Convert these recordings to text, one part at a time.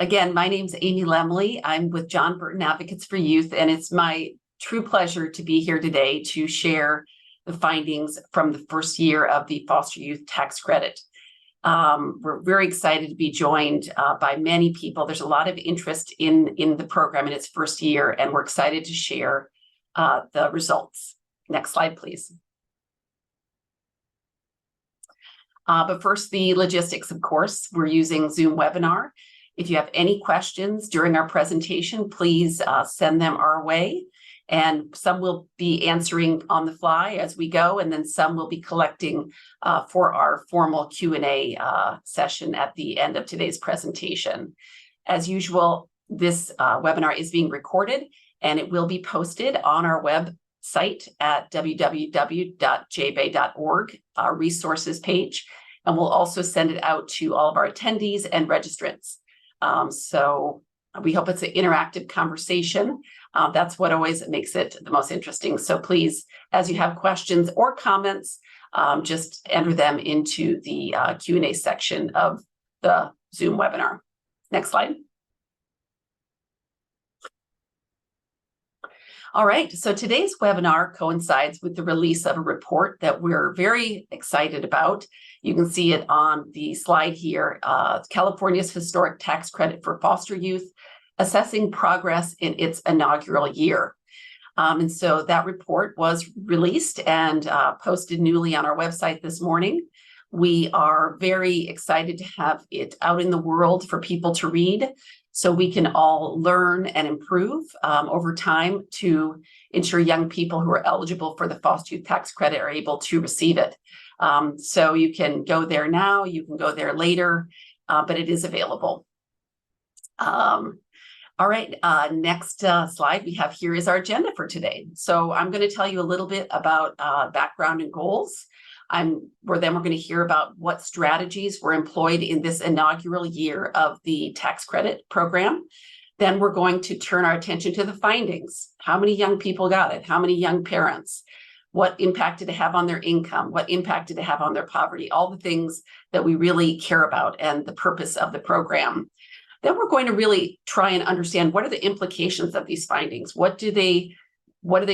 Again, my name's Amy Lemley. I'm with John Burton Advocates for Youth, and it's my true pleasure to be here today to share the findings from the first year of the Foster Youth Tax Credit. We're very excited to be joined by many people. There's a lot of interest in the program in its first year, and we're excited to share the results. Next slide, please. But first, the logistics, of course. We're using Zoom webinar. If you have any questions during our presentation, please send them our way. And some will be answering on the fly as we go, and then some will be collecting for our formal Q&A session at the end of today's presentation. As usual, this webinar is being recorded, and it will be posted on our website at www.jbay.org, our resources page, and we'll also send it out to all of our attendees and registrants. So we hope it's an interactive conversation. That's what always makes it the most interesting. So please, as you have questions or comments, just enter them into the Q&A section of the Zoom webinar. Next slide. All right, so today's webinar coincides with the release of a report that we're very excited about. You can see it on the slide here, California's Historic Tax Credit for Foster Youth, Assessing Progress in its Inaugural Year. And so that report was released and posted newly on our website this morning. We are very excited to have it out in the world for people to read, so we can all learn and improve over time to ensure young people who are eligible for the Foster Youth Tax Credit are able to receive it. So you can go there now, you can go there later, but it is available. All right, next slide we have here is our agenda for today. So I'm going to tell you a little bit about background and goals. Then we're going to hear about what strategies were employed in this inaugural year of the tax credit program. Then we're going to turn our attention to the findings. How many young people got it? How many young parents? What impact did it have on their income? What impact did it have on their poverty? All the things that we really care about and the purpose of the program. Then we're going to really try and understand what are the implications of these findings? What do they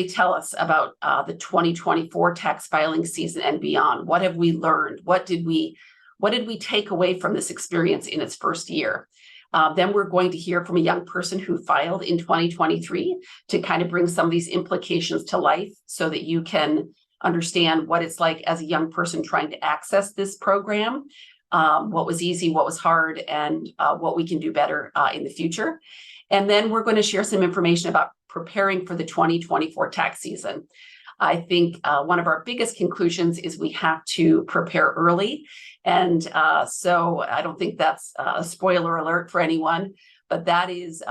tell us about the 2024 tax filing season and beyond? What have we learned? What did we take away from this experience in its first year? Then we're going to hear from a young person who filed in 2023 to kind of bring some of these implications to life so that you can understand what it's like as a young person trying to access this program, what was easy, what was hard, and what we can do better in the future. And then we're going to share some information about preparing for the 2024 tax season. I think one of our biggest conclusions is we have to prepare early. And so I don't think that's a spoiler alert for anyone, but that is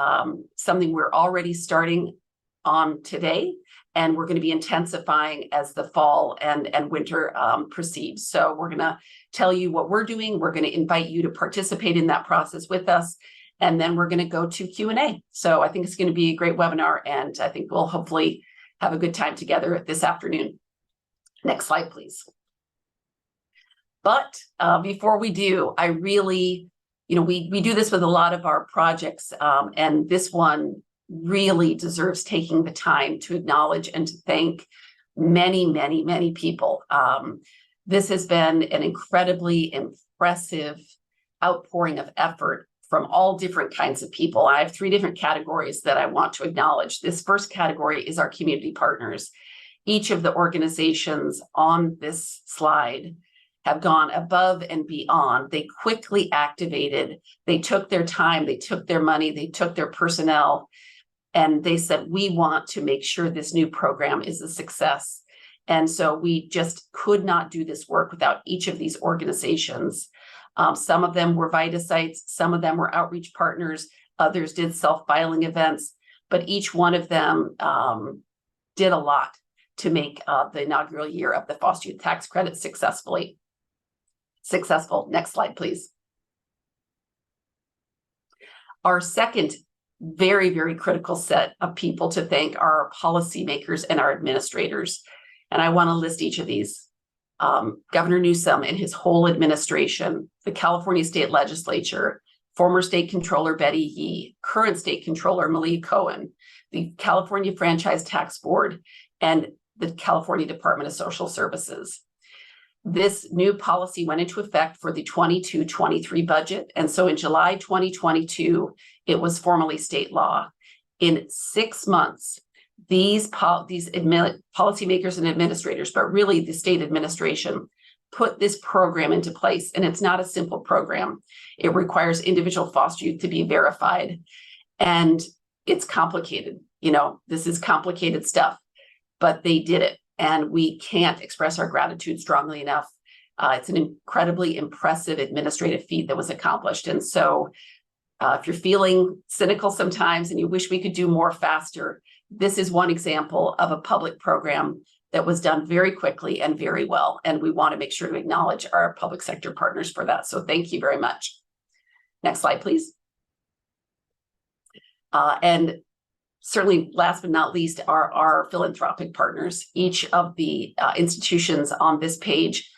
something we're already starting on today. And we're going to be intensifying as the fall and winter proceeds. So we're going to tell you what we're doing. We're going to invite you to participate in that process with us. And then we're going to go to Q&A. So I think it's going to be a great webinar, and I think we'll hopefully have a good time together this afternoon. Next slide, please. But before we do, I really, we do this with a lot of our projects, and this one really deserves taking the time to acknowledge and to thank many, many, many people. This has been an incredibly impressive outpouring of effort from all different kinds of people. I have three different categories that I want to acknowledge. This first category is our community partners. Each of the organizations on this slide have gone above and beyond. They quickly activated, they took their time, they took their money, they took their personnel, and they said, we want to make sure this new program is a success. And so we just could not do this work without each of these organizations. Some of them were VITA sites, some of them were outreach partners, others did self-filing events, but each one of them did a lot to make the inaugural year of the Foster Youth Tax Credit successful. Next slide, please. Our second very, very critical set of people to thank are our policymakers and our administrators. And I want to list each of these. Governor Newsom and his whole administration, the California State Legislature, former State Controller Betty Yee, current State Controller Malia Cohen, the California Franchise Tax Board, and the California Department of Social Services. This new policy went into effect for the 22-23 budget. And so in July 2022, it was formally state law. In 6 months, these policymakers and administrators, but really the state administration, put this program into place. And it's not a simple program. It requires individual foster youth to be verified. And it's complicated. You know, this is complicated stuff, but they did it. And we can't express our gratitude strongly enough. It's an incredibly impressive administrative feat that was accomplished. And so if you're feeling cynical sometimes and you wish we could do more faster, this is one example of a public program that was done very quickly and very well. And we want to make sure to acknowledge our public sector partners for that. So thank you very much. Next slide, please. And certainly, last but not least, are our philanthropic partners. Each of the institutions on this page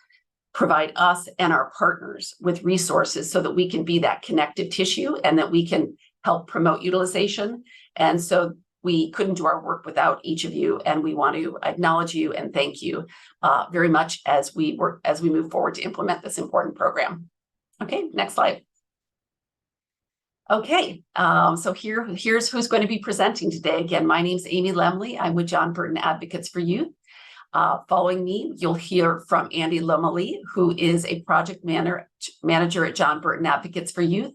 provide us and our partners with resources so that we can be that connective tissue and that we can help promote utilization. And so we couldn't do our work without each of you, and we want to acknowledge you and thank you very much as we move forward to implement this important program. Okay, next slide. Okay, so here's who's going to be presenting today. Again, my name's Amy Lemley. I'm with John Burton Advocates for Youth. Following me, you'll hear from Andy Lomeli, who is a project manager at John Burton Advocates for Youth.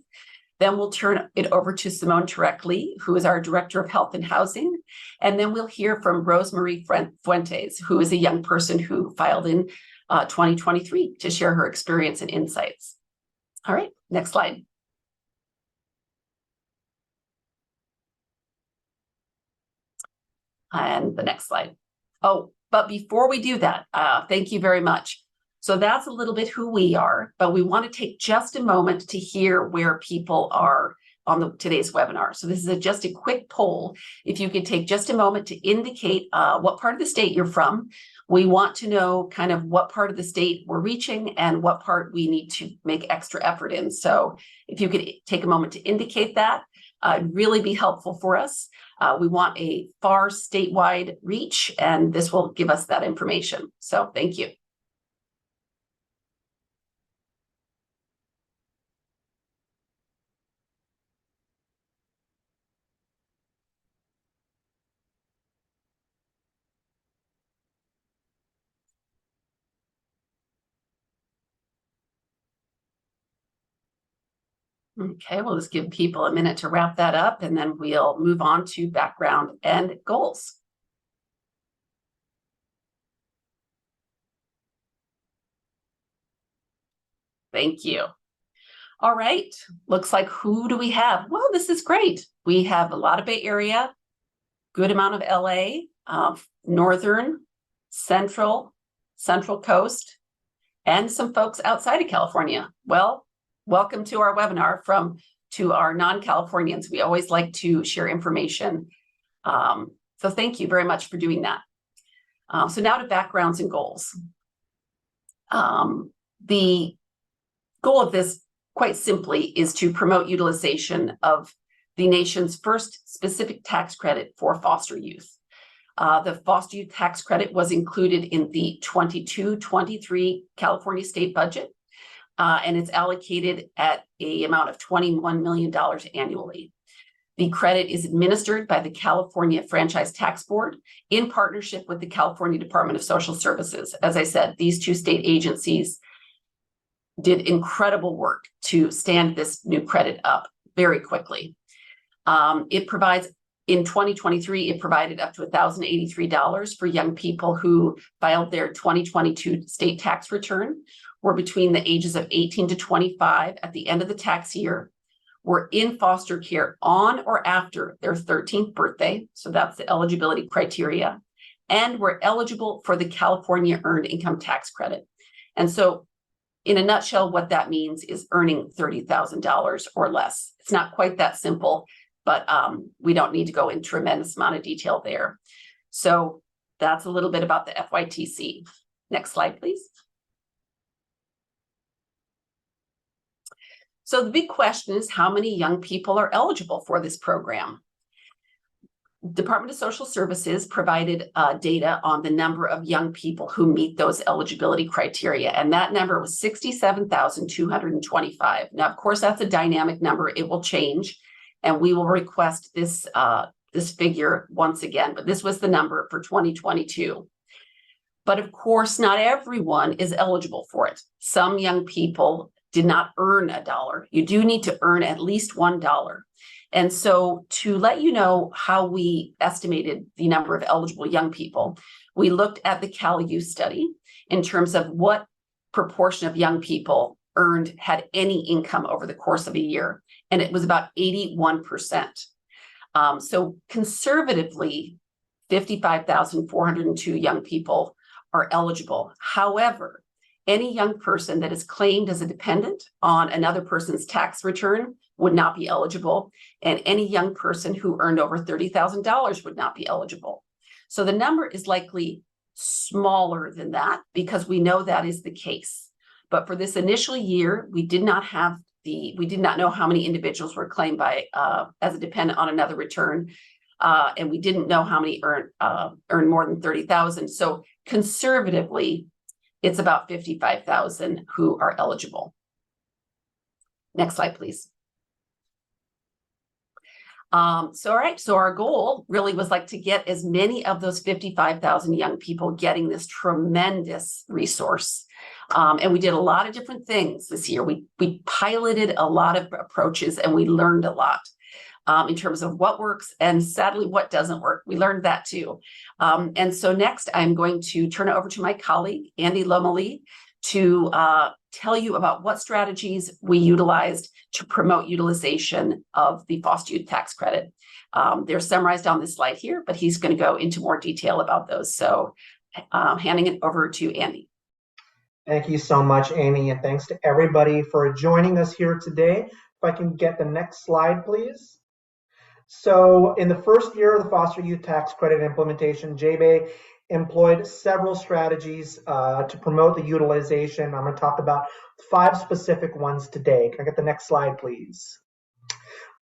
Then we'll turn it over to Simone Terekli, who is our Director of Health and Housing. And then we'll hear from Rosemarie Fuentes, who is a young person who filed in 2023 to share her experience and insights. All right, next slide. And the next slide. Oh, but before we do that, thank you very much. So that's a little bit who we are, but we want to take just a moment to hear where people are on today's webinar. So this is just a quick poll. If you could take just a moment to indicate what part of the state you're from. We want to know kind of what part of the state we're reaching and what part we need to make extra effort in. So if you could take a moment to indicate that, it'd really be helpful for us. We want a far statewide reach, and this will give us that information. So thank you. Okay, we'll just give people a minute to wrap that up, and then we'll move on to background and goals. Thank you. All right, looks like who do we have? Well, this is great. We have a lot of Bay Area, good amount of LA, Northern, Central Coast, and some folks outside of California. Well, welcome to our webinar to our non-Californians. We always like to share information. So thank you very much for doing that. So now to backgrounds and goals. The goal of this, quite simply, is to promote utilization of the nation's first specific tax credit for foster youth. The foster youth tax credit was included in the 22-23 California state budget. And it's allocated at an amount of $21 million annually. The credit is administered by the California Franchise Tax Board in partnership with the California Department of Social Services. As I said, these two state agencies did incredible work to stand this new credit up very quickly. It provides, in 2023, it provided up to $1,083 for young people who filed their 2022 state tax return, were between the ages of 18 to 25 at the end of the tax year, were in foster care on or after their 13th birthday, so that's the eligibility criteria, and were eligible for the California Earned Income Tax Credit. And so in a nutshell, what that means is earning $30,000 or less. It's not quite that simple, but we don't need to go into a tremendous amount of detail there. So that's a little bit about the FYTC. Next slide, please. So the big question is, how many young people are eligible for this program? Department of Social Services provided data on the number of young people who meet those eligibility criteria, and that number was 67,225. Now, of course, that's a dynamic number. It will change, and we will request this figure once again, but this was the number for 2022. But of course, not everyone is eligible for it. Some young people did not earn $1. You do need to earn at least $1. And so to let you know how we estimated the number of eligible young people, we looked at the Cal Youth study in terms of what proportion of young people had any income over the course of a year. And it was about 81%. So conservatively, 55,402 young people are eligible. However, any young person that is claimed as a dependent on another person's tax return would not be eligible, and any young person who earned over $30,000 would not be eligible. So the number is likely smaller than that because we know that is the case. But for this initial year, we did not know how many individuals were claimed by as a dependent on another return, and we didn't know how many earned more than $30,000. So conservatively, it's about 55,000 who are eligible. Next slide, please. All right, so our goal really was to get as many of those 55,000 young people getting this tremendous resource. And we did a lot of different things this year. We piloted a lot of approaches, and we learned a lot in terms of what works and sadly what doesn't work. We learned that too. And so next I'm going to turn it over to my colleague, Andy Lomeli, to tell you about what strategies we utilized to promote utilization of the foster youth tax credit. They're summarized on this slide here, but he's going to go into more detail about those. So handing it over to Andy. Thank you so much, Amy, and thanks to everybody for joining us here today. If I can get the next slide, please. So in the first year of the foster youth tax credit implementation, JBay employed several strategies to promote the utilization. I'm going to talk about 5 specific ones today. Can I get the next slide, please?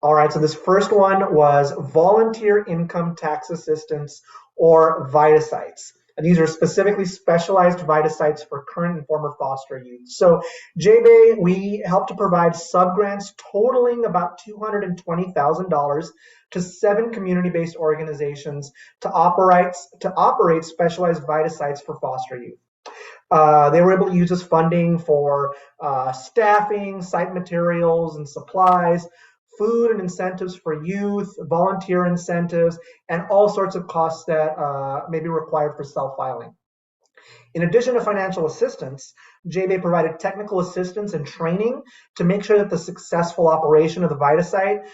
All right, so this first one was volunteer income tax assistance, or VITA sites. And these are specifically specialized VITA sites for current and former foster youth. So JBay, we helped to provide subgrants totaling about $220,000 to 7 community-based organizations to operate specialized VITA sites for foster youth. They were able to use this funding for staffing, site materials and supplies, food and incentives for youth, volunteer incentives, and all sorts of costs that may be required for self-filing. In addition to financial assistance, JBay provided technical assistance and training to make sure that the successful operation of the VITA site,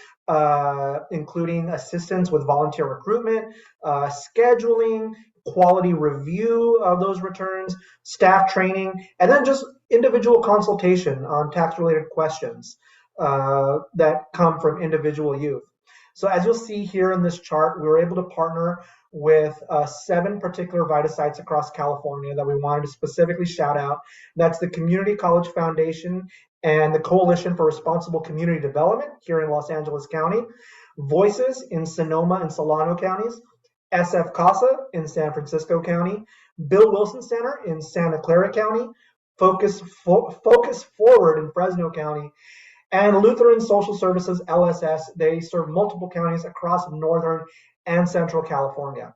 including assistance with volunteer recruitment, scheduling, quality review of those returns, staff training, and then just individual consultation on tax-related questions that come from individual youth. So as you'll see here in this chart, we were able to partner with 7 particular VITA sites across California that we wanted to specifically shout out. That's the Community College Foundation and the Coalition for Responsible Community Development here in Los Angeles County, Voices in Sonoma and Solano counties, SF CASA in San Francisco County, Bill Wilson Center in Santa Clara County, Focus Forward in Fresno County, and Lutheran Social Services, LSS. They serve multiple counties across Northern and Central California.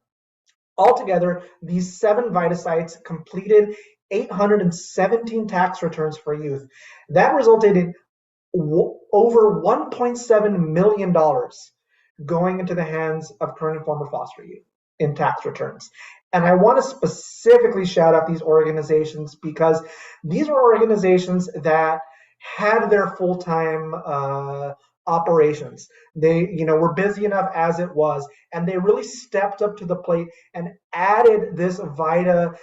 Altogether, these 7 VITA sites completed 817 tax returns for youth. That resulted in over $1.7 million going into the hands of current and former foster youth in tax returns. And I want to specifically shout out these organizations because these are organizations that had their full-time operations. They, were busy enough as it was, and they really stepped up to the plate and added this VITA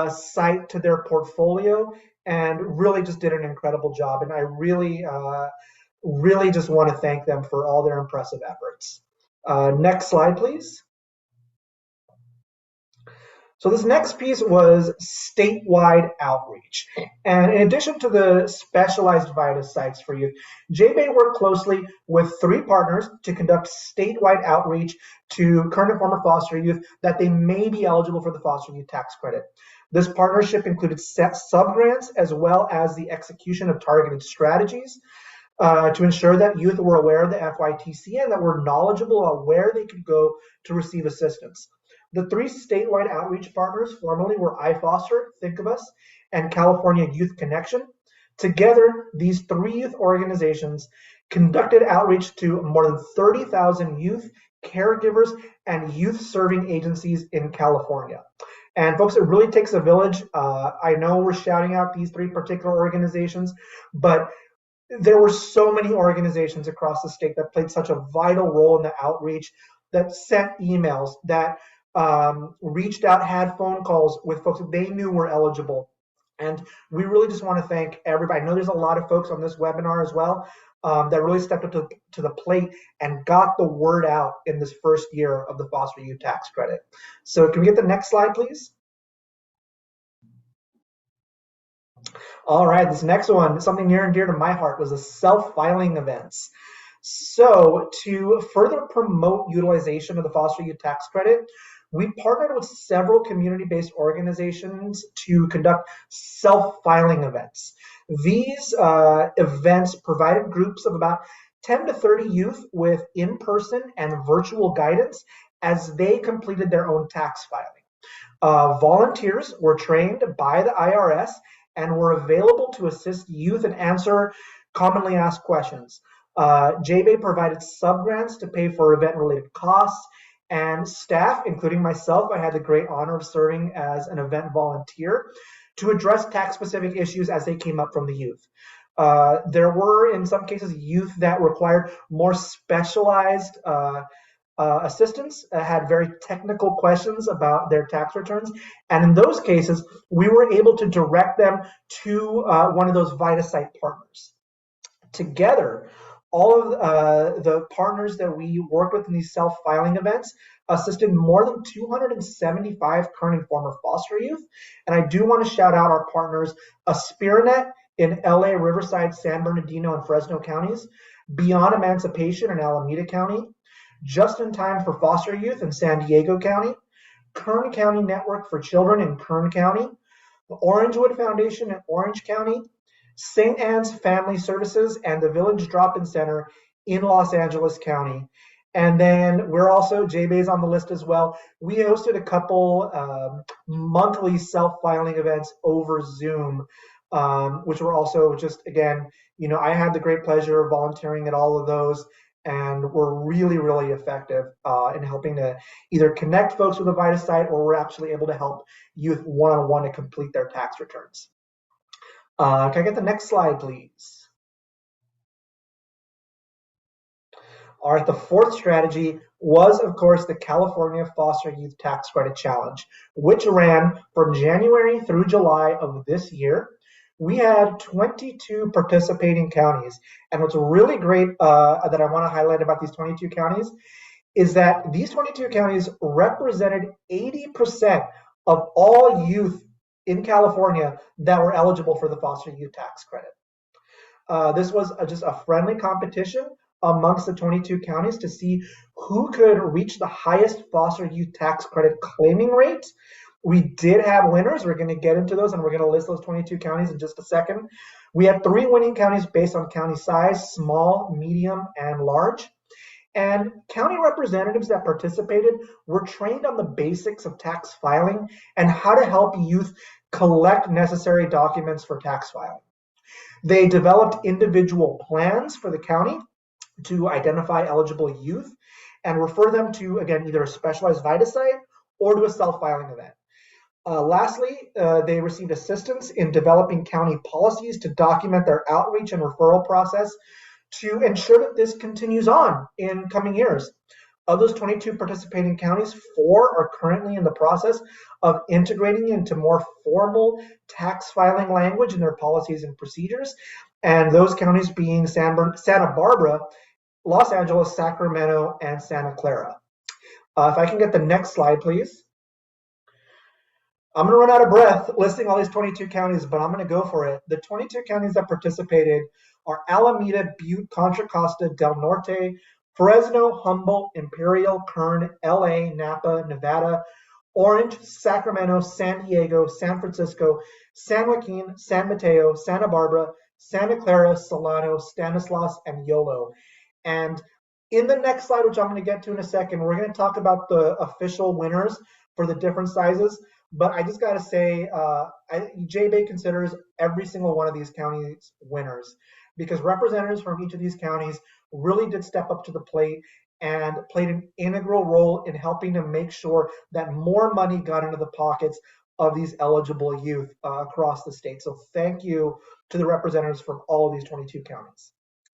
site to their portfolio and really just did an incredible job. And I really just want to thank them for all their impressive efforts. Next slide, please. So this next piece was statewide outreach. And in addition to the specialized VITA sites for youth, JBay worked closely with 3 partners to conduct statewide outreach to current and former foster youth that they may be eligible for the foster youth tax credit. This partnership included subgrants as well as the execution of targeted strategies to ensure that youth were aware of the FYTC and that were knowledgeable about where they could go to receive assistance. The 3 statewide outreach partners formerly were iFoster, Think of Us, and California Youth Connection. Together, these 3 youth organizations conducted outreach to more than 30,000 youth, caregivers, and youth serving agencies in California. And folks, it really takes a village. I know we're shouting out these 3 particular organizations, but there were so many organizations across the state that played such a vital role in the outreach, that sent emails, that reached out, had phone calls with folks that they knew were eligible. And we really just want to thank everybody. I know there's a lot of folks on this webinar as well that really stepped up to the plate and got the word out in this first year of the foster youth tax credit. So can we get the next slide, please? All right, this next one, something near and dear to my heart, was the self-filing events. So to further promote utilization of the foster youth tax credit, we partnered with several community-based organizations to conduct self-filing events. These events provided groups of about 10 to 30 youth with in-person and virtual guidance as they completed their own tax filing. Volunteers were trained by the IRS and were available to assist youth and answer commonly asked questions. JBay provided subgrants to pay for event-related costs, and staff, including myself, I had the great honor of serving as an event volunteer to address tax-specific issues as they came up from the youth. There were, in some cases, youth that required more specialized assistance, had very technical questions about their tax returns. And in those cases, we were able to direct them to one of those VITA site partners. Together, all of the partners that we worked with in these self-filing events assisted more than 275 current and former foster youth. And I do want to shout out our partners, Aspiranet in LA, Riverside, San Bernardino, and Fresno counties, Beyond Emancipation in Alameda County, Just in Time for Foster Youth in San Diego County, Kern County Network for Children in Kern County, the Orangewood Foundation in Orange County, St. Anne's Family Services, and the Village Drop-In Center in Los Angeles County. And then we're also, JBay's on the list as well. We hosted a couple monthly self-filing events over Zoom, which were also just, again, you know, I had the great pleasure of volunteering at all of those, and were really, really effective in helping to either connect folks with a VITA site, or we're actually able to help youth one-on-one to complete their tax returns. Can I get the next slide, please? All right, the 4th strategy was, of course, the California Foster Youth Tax Credit Challenge, which ran from January through July of this year. We had 22 participating counties. And what's really great that I want to highlight about these 22 counties is that these 22 counties represented 80% of all youth in California that were eligible for the foster youth tax credit. This was just a friendly competition amongst the 22 counties to see who could reach the highest foster youth tax credit claiming rate. We did have winners. We're going to get into those, and we're going to list those 22 counties in just a second. We had 3 winning counties based on county size: small, medium, and large. And county representatives that participated were trained on the basics of tax filing and how to help youth collect necessary documents for tax filing. They developed individual plans for the county to identify eligible youth and refer them to, again, either a specialized VITA site or to a self-filing event. Lastly, they received assistance in developing county policies to document their outreach and referral process to ensure that this continues on in coming years. Of those 22 participating counties, 4 are currently in the process of integrating into more formal tax filing language in their policies and procedures, and those counties being Santa Barbara, Los Angeles, Sacramento, and Santa Clara. If I can get the next slide, please. I'm going to run out of breath listing all these 22 counties, but I'm going to go for it. The 22 counties that participated are Alameda, Butte, Contra Costa, Del Norte, Fresno, Humboldt, Imperial, Kern, LA, Napa, Nevada, Orange, Sacramento, San Diego, San Francisco, San Joaquin, San Mateo, Santa Barbara, Santa Clara, Solano, Stanislaus, and Yolo. And in the next slide, which I'm going to get to in a second, we're going to talk about the official winners for the different sizes. But I just got to say, JBay considers every single one of these counties winners because representatives from each of these counties really did step up to the plate and played an integral role in helping to make sure that more money got into the pockets of these eligible youth across the state. So thank you to the representatives from all of these 22 counties.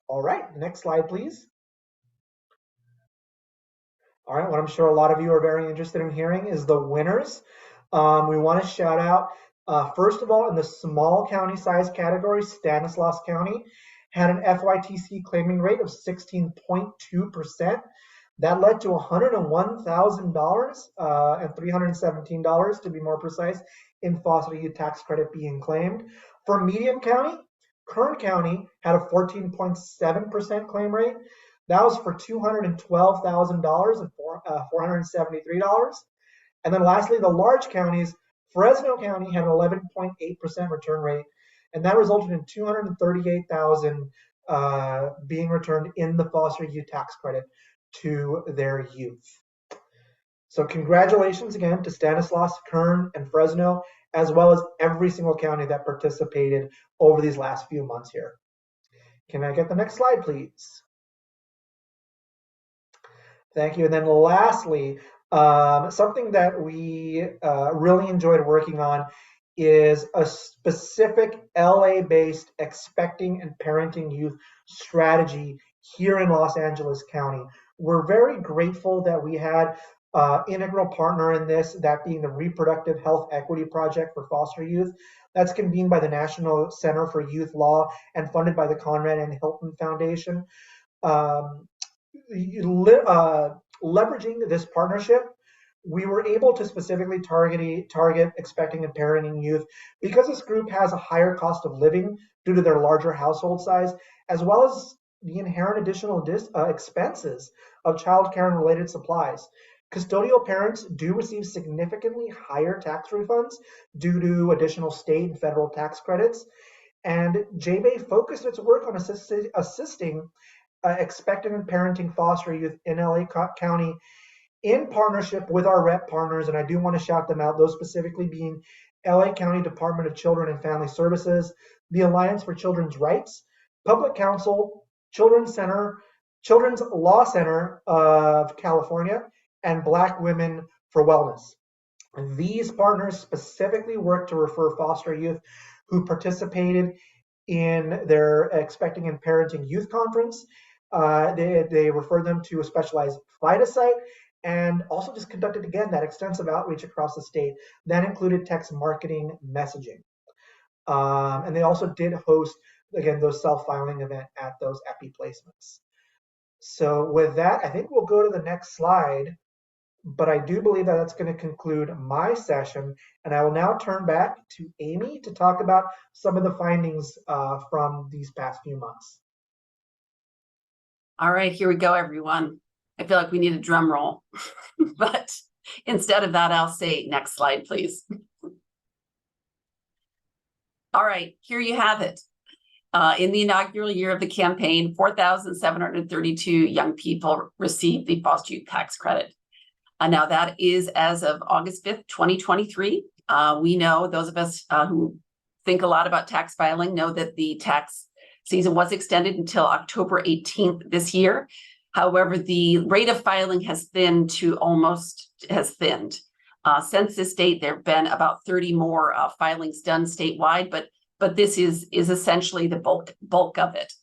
All right, next slide, please. All right, what I'm sure a lot of you are very interested in hearing is the winners. We want to shout out, first of all, in the small county size category, Stanislaus County had an FYTC claiming rate of 16.2%. That led to $101,000 and $317 to be more precise in foster youth tax credit being claimed. For medium county, Kern County had a 14.7% claim rate. That was for $212,000 and $473. And then lastly, the large counties, Fresno County had an 11.8% return rate, and that resulted in $238,000 being returned in the foster youth tax credit to their youth. So congratulations again to Stanislaus, Kern, and Fresno, as well as every single county that participated over these last few months here. Can I get the next slide, please? Thank you. And then lastly, something that we really enjoyed working on is a specific LA-based expecting and parenting youth strategy here in Los Angeles County. We're very grateful that we had integral partner in this, that being the Reproductive Health Equity Project for Foster Youth. That's convened by the National Center for Youth Law and funded by the Conrad and Hilton Foundation. Leveraging this partnership, we were able to specifically target expecting and parenting youth because this group has a higher cost of living due to their larger household size, as well as the inherent additional expenses of childcare and related supplies. Custodial parents do receive significantly higher tax refunds due to additional state and federal tax credits, and JBay focused its work on assisting expectant and parenting foster youth in LA County in partnership with our rep partners, and I do want to shout them out, those specifically being LA County Department of Children and Family Services, the Alliance for Children's Rights, Public Counsel, Children's Law Center of California, and Black Women for Wellness. These partners specifically work to refer foster youth who participated in their Expecting and Parenting Youth Conference. They referred them to a specialized FIDA site and also just conducted, again, that extensive outreach across the state. That included text marketing messaging. And they also did host, again, those self-filing event at those EPI placements. So with that, I think we'll go to the next slide, but I do believe that that's going to conclude my session. And I will now turn back to Amy to talk about some of the findings from these past few months. All right, here we go, everyone. I feel like we need a drum roll, but instead of that, I'll say next slide, please. All right, here you have it. In the inaugural year of the campaign, 4,732 young people received the foster youth tax credit. Now that is as of August 5th, 2023. We know, those of us who think a lot about tax filing know that the tax season was extended until October 18th this year. However, the rate of filing has thinned. Since this date, there have been about 30 more filings done statewide, but this is essentially the bulk of it.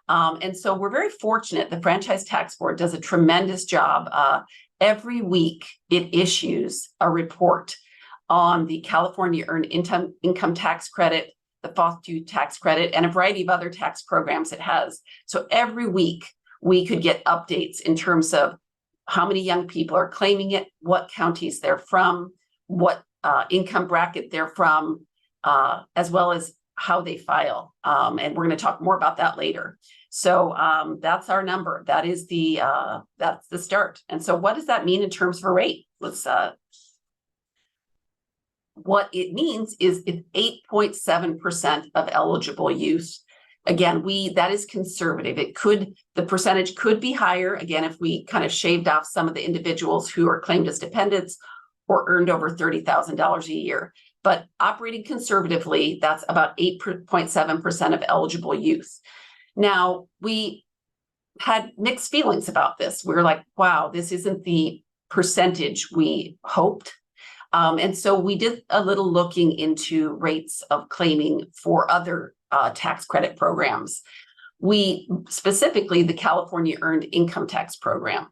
And so we're very fortunate. The Franchise Tax Board does a tremendous job. Every week, it issues a report on the California Earned Income Tax Credit, the foster youth tax credit, and a variety of other tax programs it has. So every week, we could get updates in terms of how many young people are claiming it, what counties they're from, what income bracket they're from, as well as how they file. And we're going to talk more about that later. So that's our number. That is that's the start. And so what does that mean in terms of a rate? What it means is it's 8.7% of eligible youth. Again, that is conservative. The percentage could be higher, again, if we kind of shaved off some of the individuals who are claimed as dependents or earned over $30,000 a year. But operating conservatively, that's about 8.7% of eligible youth. Now, we had mixed feelings about this. We were like, wow, this isn't the percentage we hoped. And so we did a little looking into rates of claiming for other tax credit programs. Specifically the California Earned Income Tax Program.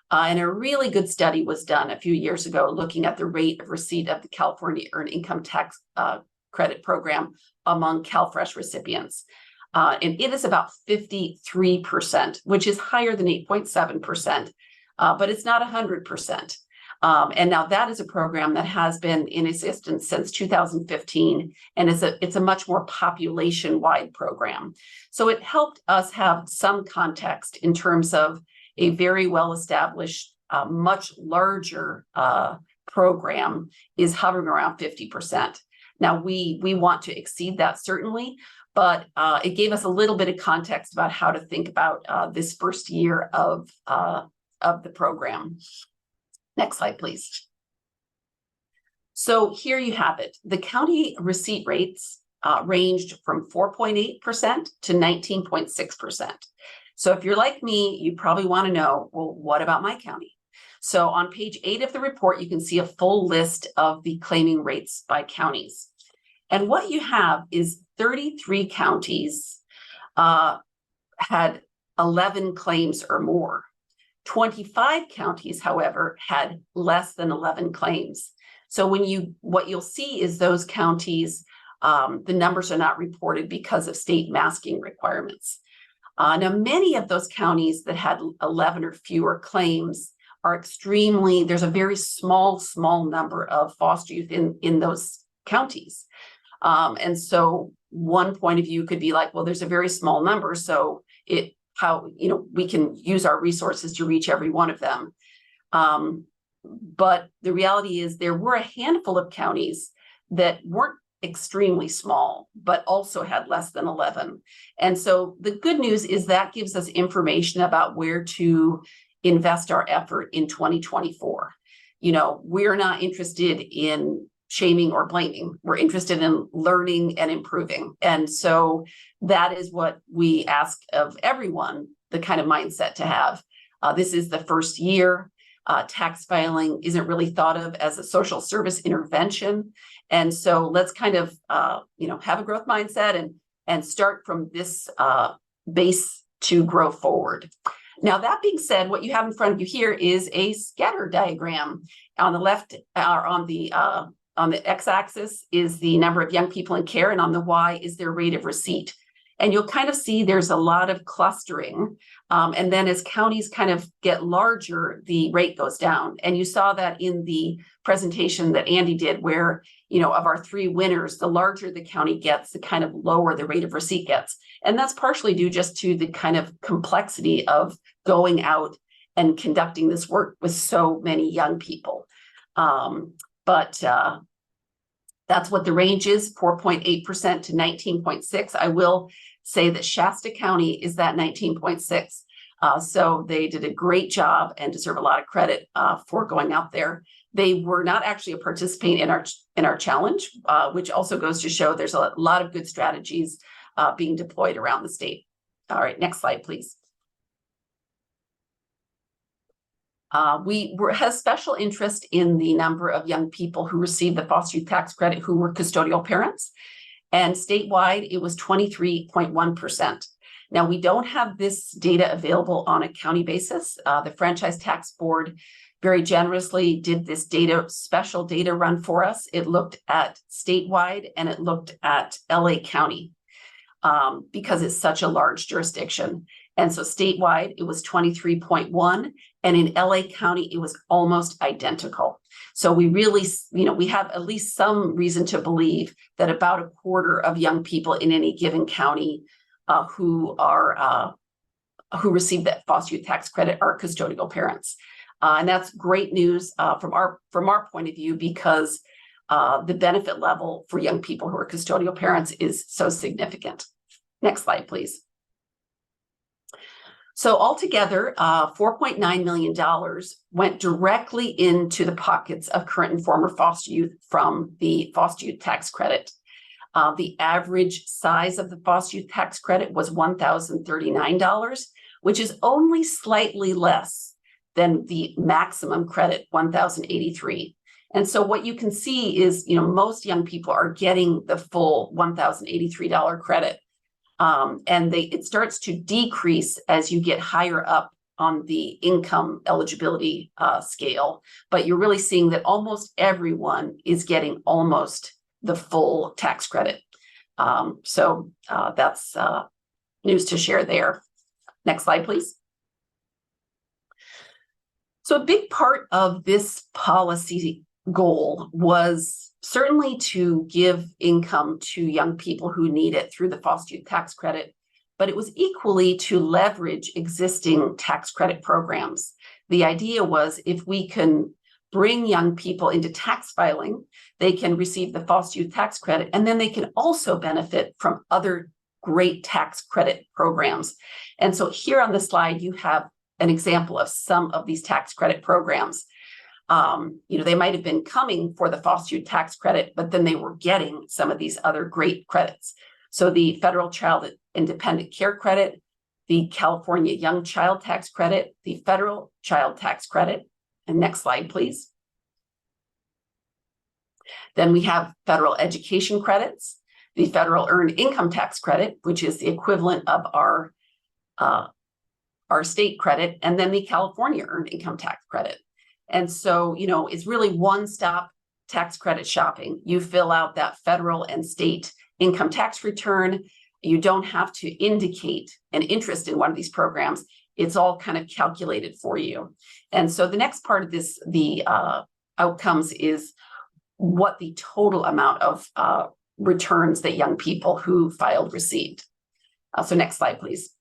And a really good study was done a few years ago looking at the rate of receipt of the California Earned Income Tax Credit Program among CalFresh recipients. And it is about 53%, which is higher than 8.7%, but it's not 100%. And now that is a program that has been in existence since 2015, and it's a much more population-wide program. So it helped us have some context in terms of a very well-established, much larger program is hovering around 50%. Now we want to exceed that certainly, but it gave us a little bit of context about how to think about this first year of the program. Next slide, please. So here you have it. The county receipt rates ranged from 4.8% to 19.6%. So if you're like me, you probably want to know, well, what about my county? So on page 8 of the report, you can see a full list of the claiming rates by counties. And what you have is 33 counties had 11 claims or more. 25 counties, however, had less than 11 claims. So what you'll see is those counties, the numbers are not reported because of state masking requirements. Now, many of those counties that had 11 or fewer claims are there's a very small number of foster youth in those counties. And so one point of view could be like, well, there's a very small number, so we can use our resources to reach every one of them. But the reality is there were a handful of counties that weren't extremely small, but also had less than 11. And so the good news is that gives us information about where to invest our effort in 2024. We're not interested in shaming or blaming. We're interested in learning and improving. And so that is what we ask of everyone, the kind of mindset to have. This is the first year. Tax filing isn't really thought of as a social service intervention. And so let's kind of, have a growth mindset and start from this base to grow forward. Now, that being said, what you have in front of you here is a scatter diagram. On the left, on the x-axis is the number of young people in care, and on the y is their rate of receipt. And you'll kind of see there's a lot of clustering. And then as counties kind of get larger, the rate goes down. And you saw that in the presentation that Andy did, where, of our 3 winners, the larger the county gets, the kind of lower the rate of receipt gets. And that's partially due just to the kind of complexity of going out and conducting this work with so many young people. But that's what the range is, 4.8% to 19.6%. I will say that Shasta County is that 19.6%. So they did a great job and deserve a lot of credit for going out there. They were not actually a participant in our challenge, which also goes to show there's a lot of good strategies being deployed around the state. All right, next slide, please. We had special interest in the number of young people who received the foster youth tax credit who were custodial parents, and statewide it was 23.1%. Now, we don't have this data available on a county basis. The Franchise Tax Board very generously did this special data run for us. It looked at statewide and it looked at LA County because it's such a large jurisdiction. And so statewide, it was 23.1, And in LA County, it was almost identical. So we really, we have at least some reason to believe that about a quarter of young people in any given county who receive that foster youth tax credit are custodial parents. And that's great news from our point of view, because the benefit level for young people who are custodial parents is so significant. Next slide, please. So altogether, $4.9 million went directly into the pockets of current and former foster youth from the foster youth tax credit. The average size of the foster youth tax credit was $1,039, which is only slightly less than the maximum credit, $1,083. And so what you can see is, most young people are getting the full $1,083 credit. And it starts to decrease as you get higher up on the income eligibility scale. But you're really seeing that almost everyone is getting almost the full tax credit. So that's news to share there. Next slide, please. So a big part of this policy goal was certainly to give income to young people who need it through the foster youth tax credit, but it was equally to leverage existing tax credit programs. The idea was, if we can bring young people into tax filing, they can receive the foster youth tax credit, and then they can also benefit from other great tax credit programs. And so here on the slide, you have an example of some of these tax credit programs. They might have been coming for the foster youth tax credit, but then they were getting some of these other great credits. So the Federal Child Independent Care Credit, the California Young Child Tax Credit, the Federal Child Tax Credit. And next slide, please. Then we have federal education credits, the Federal Earned Income Tax Credit, which is the equivalent of our state credit, and then the California Earned Income Tax Credit. And so, it's really one-stop tax credit shopping. You fill out that federal and state income tax return. You don't have to indicate an interest in one of these programs. It's all kind of calculated for you. And so the next part of this, the outcomes, is what the total amount of returns that young people who filed received. So next slide, please.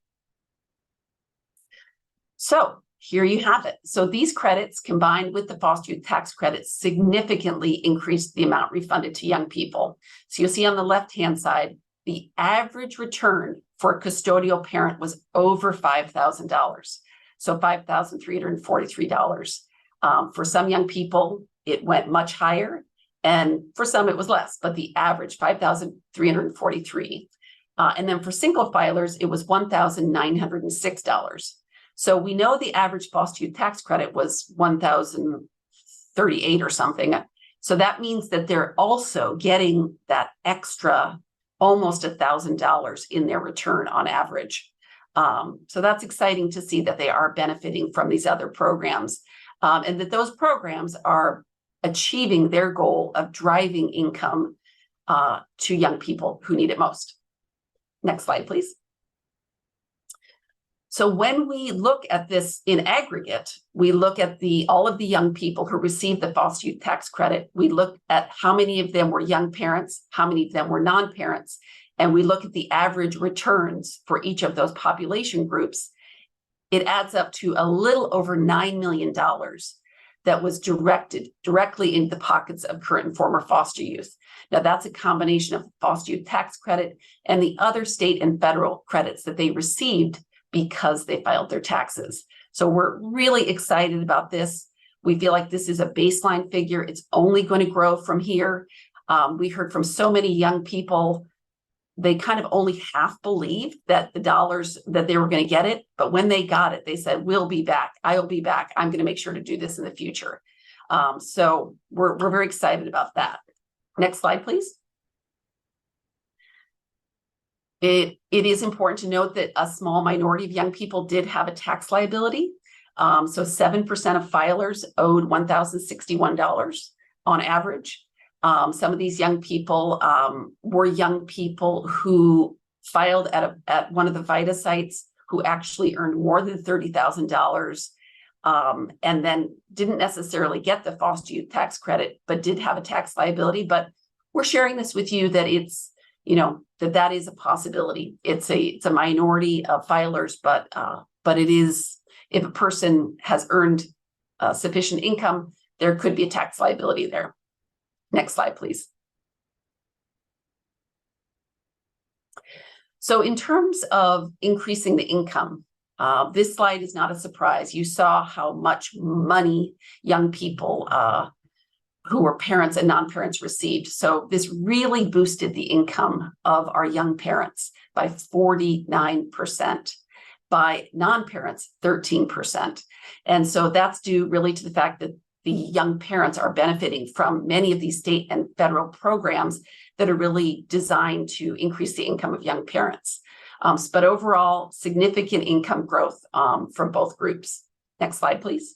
So here you have it. So these credits, combined with the foster youth tax credits, significantly increased the amount refunded to young people. So you'll see on the left-hand side, the average return for a custodial parent was over $5,000. So $5,343. For some young people, it went much higher, and for some it was less, but the average, $5,343. And then for single filers, it was $1,906. So we know the average foster youth tax credit was $1,038 or something. So that means that they're also getting that extra almost $1,000 in their return on average. So that's exciting to see that they are benefiting from these other programs, and that those programs are achieving their goal of driving income to young people who need it most. Next slide, please. So when we look at this in aggregate, we look at all of the young people who received the foster youth tax credit. We look at how many of them were young parents, how many of them were non-parents, and we look at the average returns for each of those population groups. It adds up to a little over $9 million that was directed directly into the pockets of current and former foster youth. Now, that's a combination of the foster youth tax credit and the other state and federal credits that they received because they filed their taxes. So we're really excited about this. We feel like this is a baseline figure. It's only going to grow from here. We heard from so many young people, they kind of only half believed that the dollars that they were going to get it. But when they got it, they said, we'll be back. I'll be back. I'm going to make sure to do this in the future. So we're very excited about that. Next slide, please. It is important to note that a small minority of young people did have a tax liability. So 7% of filers owed $1,061 on average. Some of these young people were young people who filed at one of the VITA sites who actually earned more than $30,000. and then didn't necessarily get the foster youth tax credit, but did have a tax liability. But we're sharing this with you that it's, that is a possibility. It's a minority of filers, but it is, if a person has earned sufficient income, there could be a tax liability there. Next slide, please. So in terms of increasing the income, this slide is not a surprise. You saw how much money young people who were parents and non-parents received. So this really boosted the income of our young parents by 49%, by non-parents 13%. And so that's due really to the fact that the young parents are benefiting from many of these state and federal programs that are really designed to increase the income of young parents. But overall, significant income growth from both groups. Next slide, please.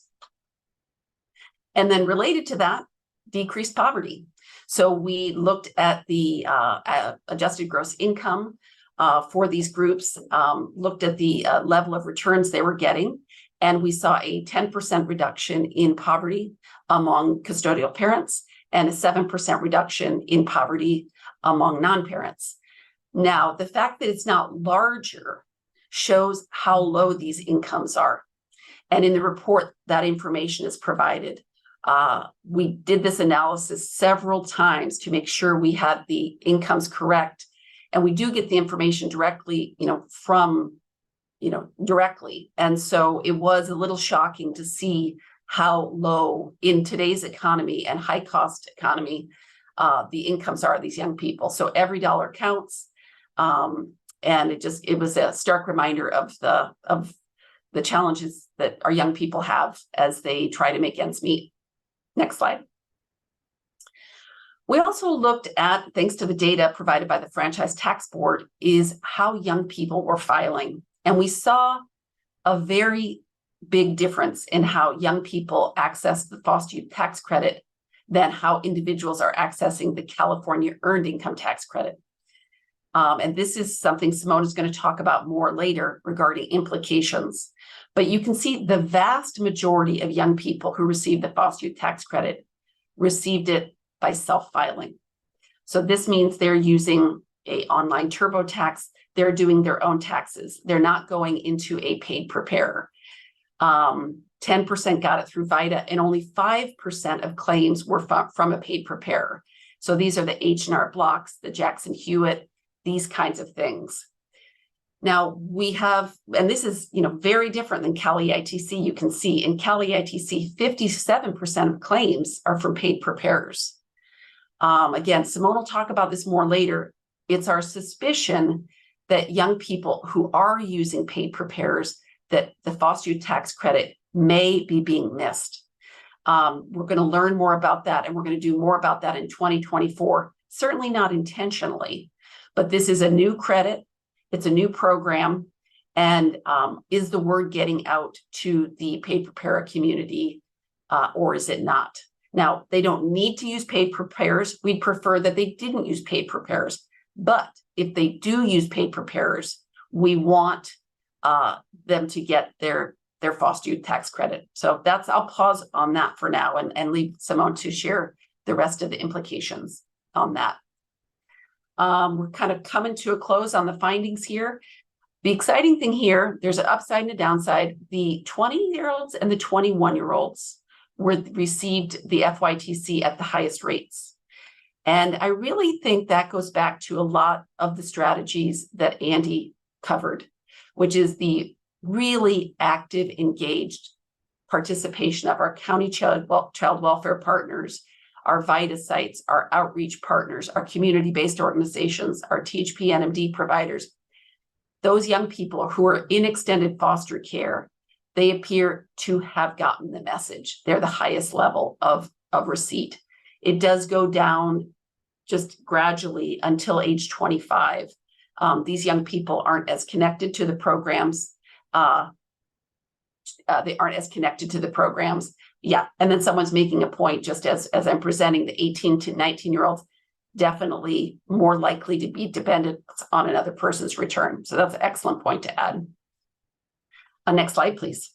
And then related to that, decreased poverty. So we looked at the adjusted gross income for these groups, looked at the level of returns they were getting, and we saw a 10% reduction in poverty among custodial parents and a 7% reduction in poverty among non-parents. Now, the fact that it's not larger shows how low these incomes are. And in the report, that information is provided. We did this analysis several times to make sure we had the incomes correct. And we do get the information directly, directly. And so it was a little shocking to see how low in today's economy and high cost economy, the incomes are of these young people. So every dollar counts. And it was a stark reminder of the challenges that our young people have as they try to make ends meet. Next slide. We also looked at, thanks to the data provided by the Franchise Tax Board, is how young people were filing. And we saw a very big difference in how young people access the foster youth tax credit than how individuals are accessing the California Earned Income Tax Credit. And this is something Simone is going to talk about more later regarding implications. But you can see the vast majority of young people who received the foster youth tax credit received it by self-filing. So this means they're using an online TurboTax. They're doing their own taxes. They're not going into a paid preparer. 10% got it through VITA, and only 5% of claims were from a paid preparer. So these are the H&R Blocks, the Jackson Hewitt, these kinds of things. Now we have, and this is very different than Cal EITC. You can see in Cal EITC, 57% of claims are from paid preparers. Again, Simone will talk about this more later. It's our suspicion that young people who are using paid preparers, that the foster youth tax credit may be being missed. We're going to learn more about that, and we're going to do more about that in 2024. Certainly not intentionally, but this is a new credit. It's a new program. And is the word getting out to the paid preparer community, or is it not? Now, they don't need to use paid preparers. We'd prefer that they didn't use paid preparers. But if they do use paid preparers, we want them to get their foster youth tax credit. So I'll pause on that for now and leave Simone to share the rest of the implications on that. We're kind of coming to a close on the findings here. The exciting thing here, there's an upside and a downside. The 20-year-olds and the 21-year-olds received the FYTC at the highest rates. And I really think that goes back to a lot of the strategies that Andy covered, which is the really active, engaged participation of our county child welfare partners, our VITA sites, our outreach partners, our community-based organizations, our THP NMD providers. Those young people who are in extended foster care, they appear to have gotten the message. They're the highest level of receipt. It does go down just gradually until age 25. These young people aren't as connected to the programs. They aren't as connected to the programs. Yeah, and then someone's making a point, just as I'm presenting, the 18 to 19-year-olds definitely more likely to be dependent on another person's return. So that's an excellent point to add. Next slide, please.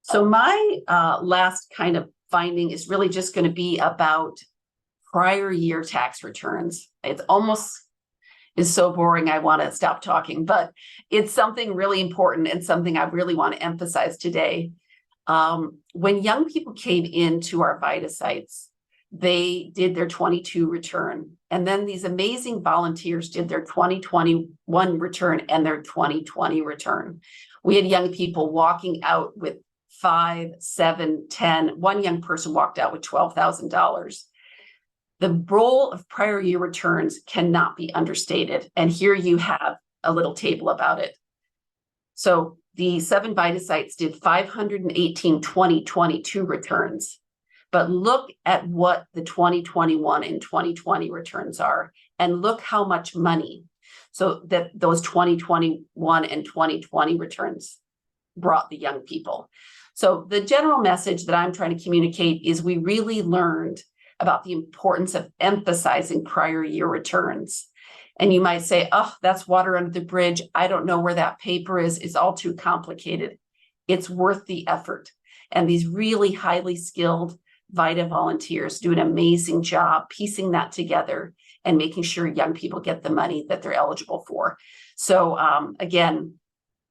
So my last kind of finding is really just going to be about prior year tax returns. It's almost is so boring, I want to stop talking, but it's something really important and something I really want to emphasize today. When young people came into our VITA sites, they did their 22 return, and then these amazing volunteers did their 2021 return and their 2020 return. We had young people walking out with 5, 7, 10. One young person walked out with $12,000. The role of prior year returns cannot be understated. And here you have a little table about it. So the 7 VITA sites did 518 2022 returns. But look at what the 2021 and 2020 returns are, and look how much money. So that those 2021 and 2020 returns brought the young people. So the general message that I'm trying to communicate is we really learned about the importance of emphasizing prior year returns. And you might say, oh, that's water under the bridge. I don't know where that paper is. It's all too complicated. It's worth the effort. And these really highly skilled VITA volunteers do an amazing job piecing that together and making sure young people get the money that they're eligible for. So again,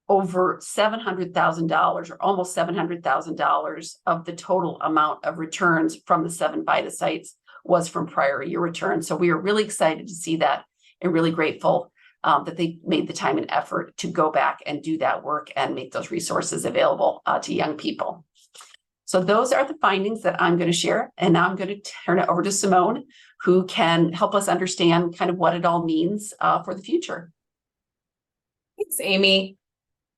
over $700,000 or almost $700,000 of the total amount of returns from the 7 VITA sites was from prior year returns. So we are really excited to see that and really grateful that they made the time and effort to go back and do that work and make those resources available to young people. So those are the findings that I'm going to share. And now I'm going to turn it over to Simone, who can help us understand kind of what it all means for the future. Thanks, Amy.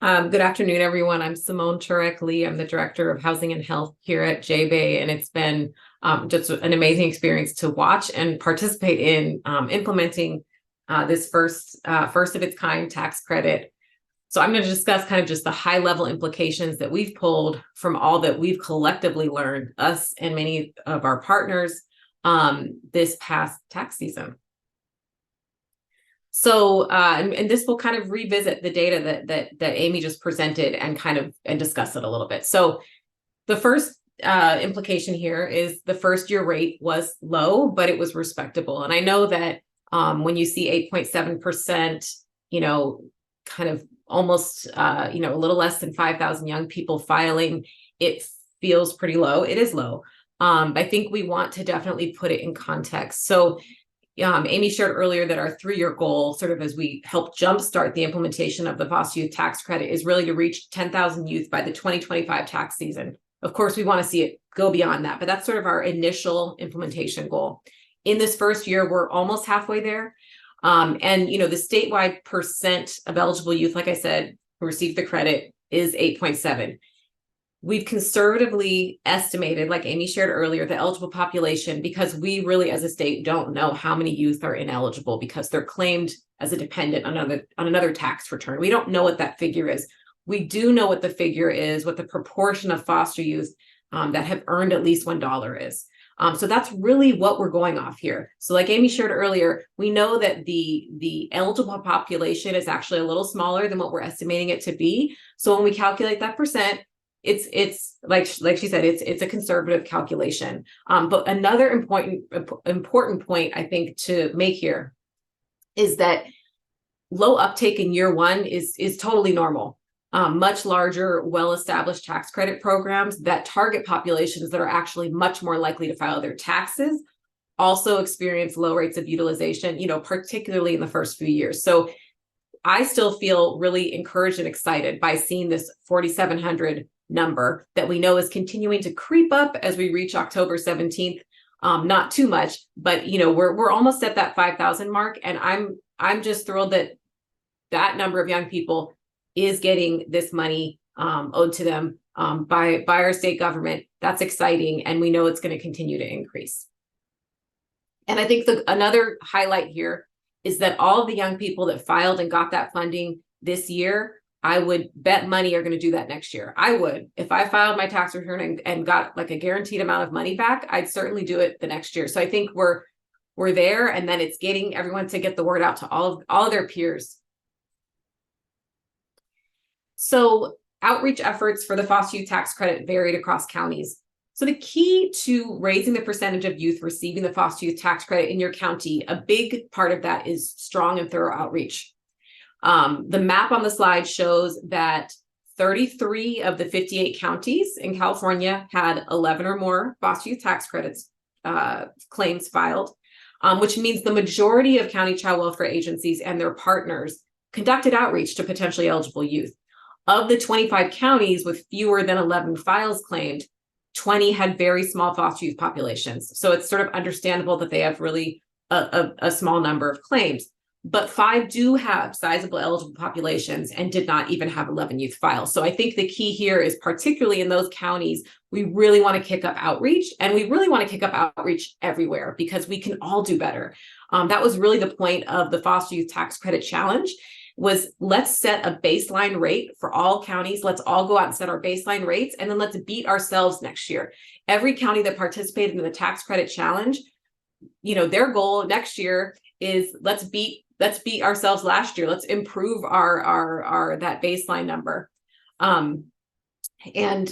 Good afternoon, everyone. I'm Simone Turek-Lee. I'm the Director of Housing and Health here at J-Bay, and it's been just an amazing experience to watch and participate in implementing this first of its kind tax credit. So I'm going to discuss kind of just the high level implications that we've pulled from all that we've collectively learned, us and many of our partners, this past tax season. So, and this will kind of revisit the data that Amy just presented and discuss it a little bit. So the first implication here is the first year rate was low, but it was respectable. And I know that when you see 8.7%, kind of almost, a little less than 5,000 young people filing, it feels pretty low. It is low. I think we want to definitely put it in context. So Amy shared earlier that our 3-year goal, sort of as we help jumpstart the implementation of the foster youth tax credit, is really to reach 10,000 youth by the 2025 tax season. Of course, we want to see it go beyond that, but that's sort of our initial implementation goal. In this first year, we're almost halfway there. And, the statewide percent of eligible youth, like I said, who received the credit is 8.7. We've conservatively estimated, like Amy shared earlier, the eligible population, because we really as a state don't know how many youth are ineligible because they're claimed as a dependent on another tax return. We don't know what that figure is. We do know what the figure is, what the proportion of foster youth that have earned at least $1 is. So that's really what we're going off here. So like Amy shared earlier, we know that the eligible population is actually a little smaller than what we're estimating it to be. So when we calculate that percent, it's like she said, it's a conservative calculation. But another important point I think to make here is that low uptake in year one is totally normal. Much larger, well-established tax credit programs that target populations that are actually much more likely to file their taxes also experience low rates of utilization, particularly in the first few years. So I still feel really encouraged and excited by seeing this 4,700 number that we know is continuing to creep up as we reach October 17th. Not too much, but we're almost at that 5,000 mark, and I'm just thrilled that number of young people is getting this money owed to them by our state government. That's exciting, and we know it's going to continue to increase. And I think another highlight here is that all of the young people that filed and got that funding this year, I would bet money are going to do that next year. I would. If I filed my tax return and got like a guaranteed amount of money back, I'd certainly do it the next year. So I think we're there, and then it's getting everyone to get the word out to all of their peers. So outreach efforts for the foster youth tax credit varied across counties. So the key to raising the percentage of youth receiving the foster youth tax credit in your county, a big part of that is strong and thorough outreach. The map on the slide shows that 33 of the 58 counties in California had 11 or more foster youth tax credits claims filed, which means the majority of county child welfare agencies and their partners conducted outreach to potentially eligible youth. Of the 25 counties with fewer than 11 files claimed, 20 had very small foster youth populations. So it's sort of understandable that they have really a small number of claims. But 5 do have sizable eligible populations and did not even have 11 youth files. So I think the key here is, particularly in those counties, we really want to kick up outreach, and we really want to kick up outreach everywhere because we can all do better. That was really the point of the Foster Youth Tax Credit Challenge, was let's set a baseline rate for all counties. Let's all go out and set our baseline rates, and then let's beat ourselves next year. Every county that participated in the tax credit challenge, their goal next year is let's beat ourselves last year. Let's improve our that baseline number. And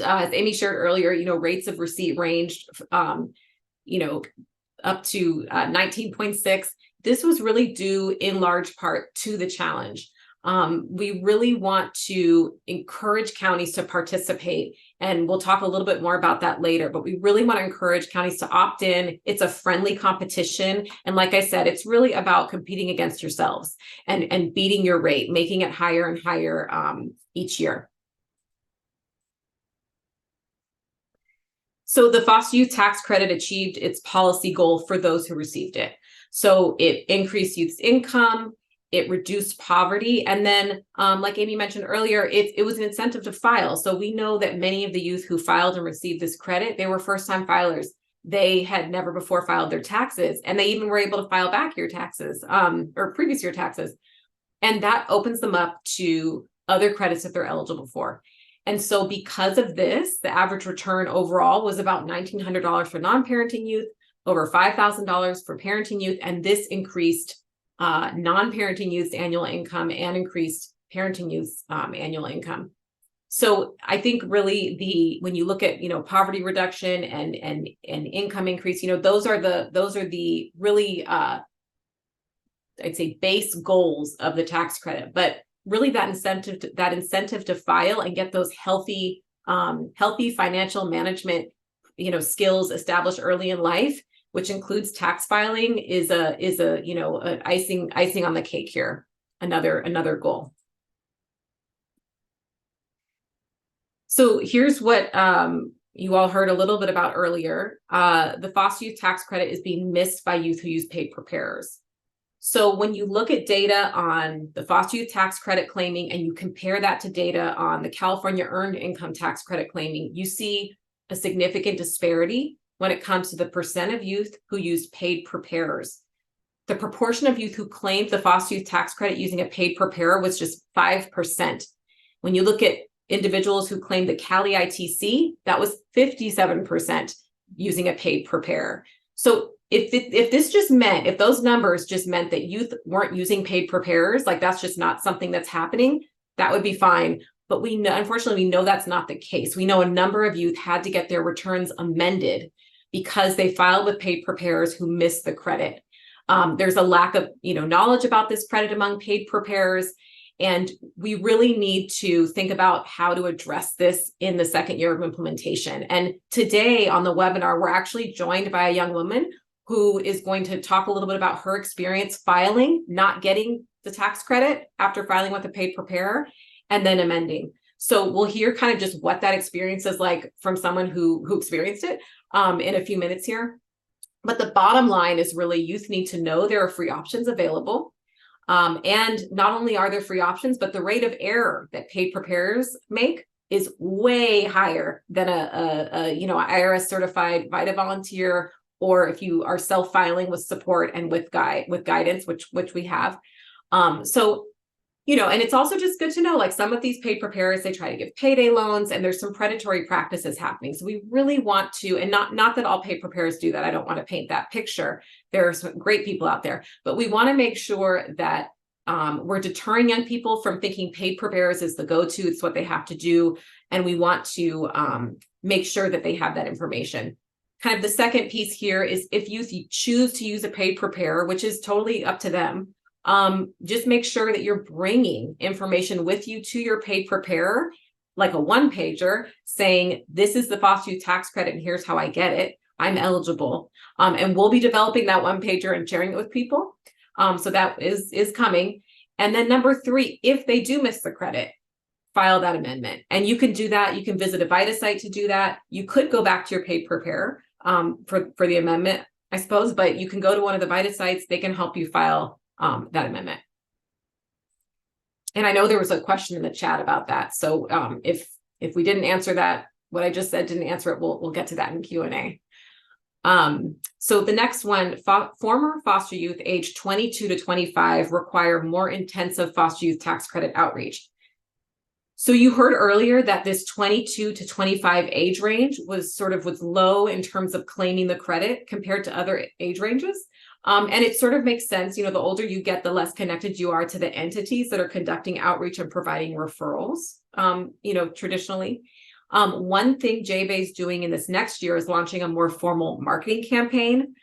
as Amy shared earlier, rates of receipt ranged, up to 19.6. This was really due in large part to the challenge. We really want to encourage counties to participate, and we'll talk a little bit more about that later, but we really want to encourage counties to opt in. It's a friendly competition. And like I said, it's really about competing against yourselves and beating your rate, making it higher and higher each year. So the foster youth tax credit achieved its policy goal for those who received it. So it increased youth's income, it reduced poverty, and then, like Amy mentioned earlier, it was an incentive to file. So we know that many of the youth who filed and received this credit, they were first-time filers. They had never before filed their taxes, and they even were able to file back year taxes, or previous year taxes. And that opens them up to other credits that they're eligible for. And so because of this, the average return overall was about $1,900 for non-parenting youth, over $5,000 for parenting youth, and this increased non-parenting youth's annual income and increased parenting youth's annual income. So I think really when you look at poverty reduction and income increase, those are the really I'd say base goals of the tax credit. But really that incentive to file and get those healthy financial management skills established early in life, which includes tax filing, is an icing on the cake here. Another goal. So here's what you all heard a little bit about earlier. The foster youth tax credit is being missed by youth who use paid preparers. So when you look at data on the foster youth tax credit claiming and you compare that to data on the California earned income tax credit claiming, you see a significant disparity when it comes to the percent of youth who use paid preparers. The proportion of youth who claimed the foster youth tax credit using a paid preparer was just 5%. When you look at individuals who claimed the Cali ITC, that was 57% using a paid preparer. So if those numbers just meant that youth weren't using paid preparers, like that's just not something that's happening, that would be fine. But unfortunately, we know that's not the case. We know a number of youth had to get their returns amended because they filed with paid preparers who missed the credit. There's a lack of knowledge about this credit among paid preparers, and we really need to think about how to address this in the second year of implementation. And today on the webinar, we're actually joined by a young woman who is going to talk a little bit about her experience filing, not getting the tax credit after filing with a paid preparer, and then amending. So we'll hear kind of just what that experience is like from someone who experienced it in a few minutes here. But the bottom line is really youth need to know there are free options available. And not only are there free options, but the rate of error that paid preparers make is way higher than a IRS certified VITA volunteer, or if you are self-filing with support and with guidance, which we have. And it's also just good to know, like some of these paid preparers, they try to give payday loans and there's some predatory practices happening. So we really want to, and not that all paid preparers do that. I don't want to paint that picture. There are some great people out there, but we want to make sure that We're deterring young people from thinking paid preparers is the go-to, it's what they have to do. And we want to make sure that they have that information. Kind of the second piece here is if you choose to use a paid preparer, which is totally up to them, just make sure that you're bringing information with you to your paid preparer, like a one-pager saying, this is the foster youth tax credit and here's how I get it. I'm eligible. And we'll be developing that one-pager and sharing it with people. So that is coming. And then number 3, if they do miss the credit, file that amendment. And you can do that. You can visit a VITA site to do that. You could go back to your paid preparer for the amendment, I suppose, but you can go to one of the VITA sites. They can help you file that amendment. And I know there was a question in the chat about that. So if we didn't answer that, what I just said didn't answer it, we'll get to that in Q&A. So the next one, former foster youth age 22 to 25 require more intensive foster youth tax credit outreach. So you heard earlier that this 22 to 25 age range was low in terms of claiming the credit compared to other age ranges. And it sort of makes sense, the older you get, the less connected you are to the entities that are conducting outreach and providing referrals, traditionally. One thing JBay is doing in this next year is launching a more formal marketing campaign,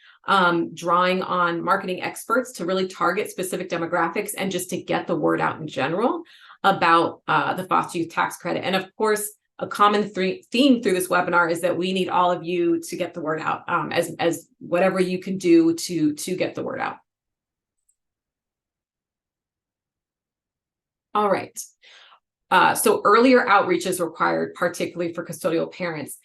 drawing on marketing experts to really target specific demographics and just to get the word out in general about the foster youth tax credit. And of course, a common theme through this webinar is that we need all of you to get the word out as whatever you can do to get the word out. All right. So earlier outreach is required, particularly for custodial parents.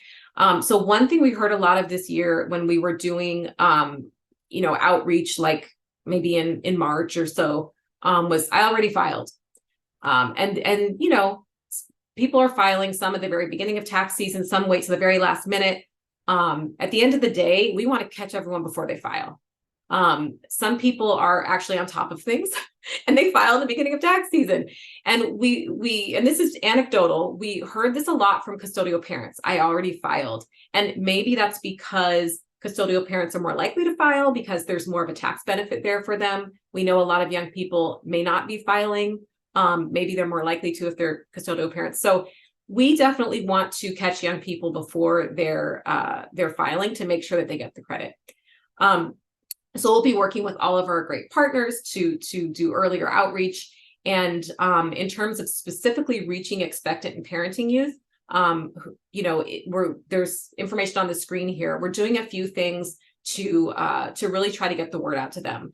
So one thing we heard a lot of this year when we were doing, outreach, like maybe in March or so, was I already filed. And people are filing some at the very beginning of tax season, some wait to the very last minute. At the end of the day, we want to catch everyone before they file. Some people are actually on top of things and they file in the beginning of tax season. And and this is anecdotal, we heard this a lot from custodial parents. I already filed. And maybe that's because custodial parents are more likely to file because there's more of a tax benefit there for them. We know a lot of young people may not be filing. Maybe they're more likely to if they're custodial parents. So we definitely want to catch young people before they're filing to make sure that they get the credit. So we'll be working with all of our great partners to do earlier outreach. And in terms of specifically reaching expectant and parenting youth, there's information on the screen here. We're doing a few things to really try to get the word out to them.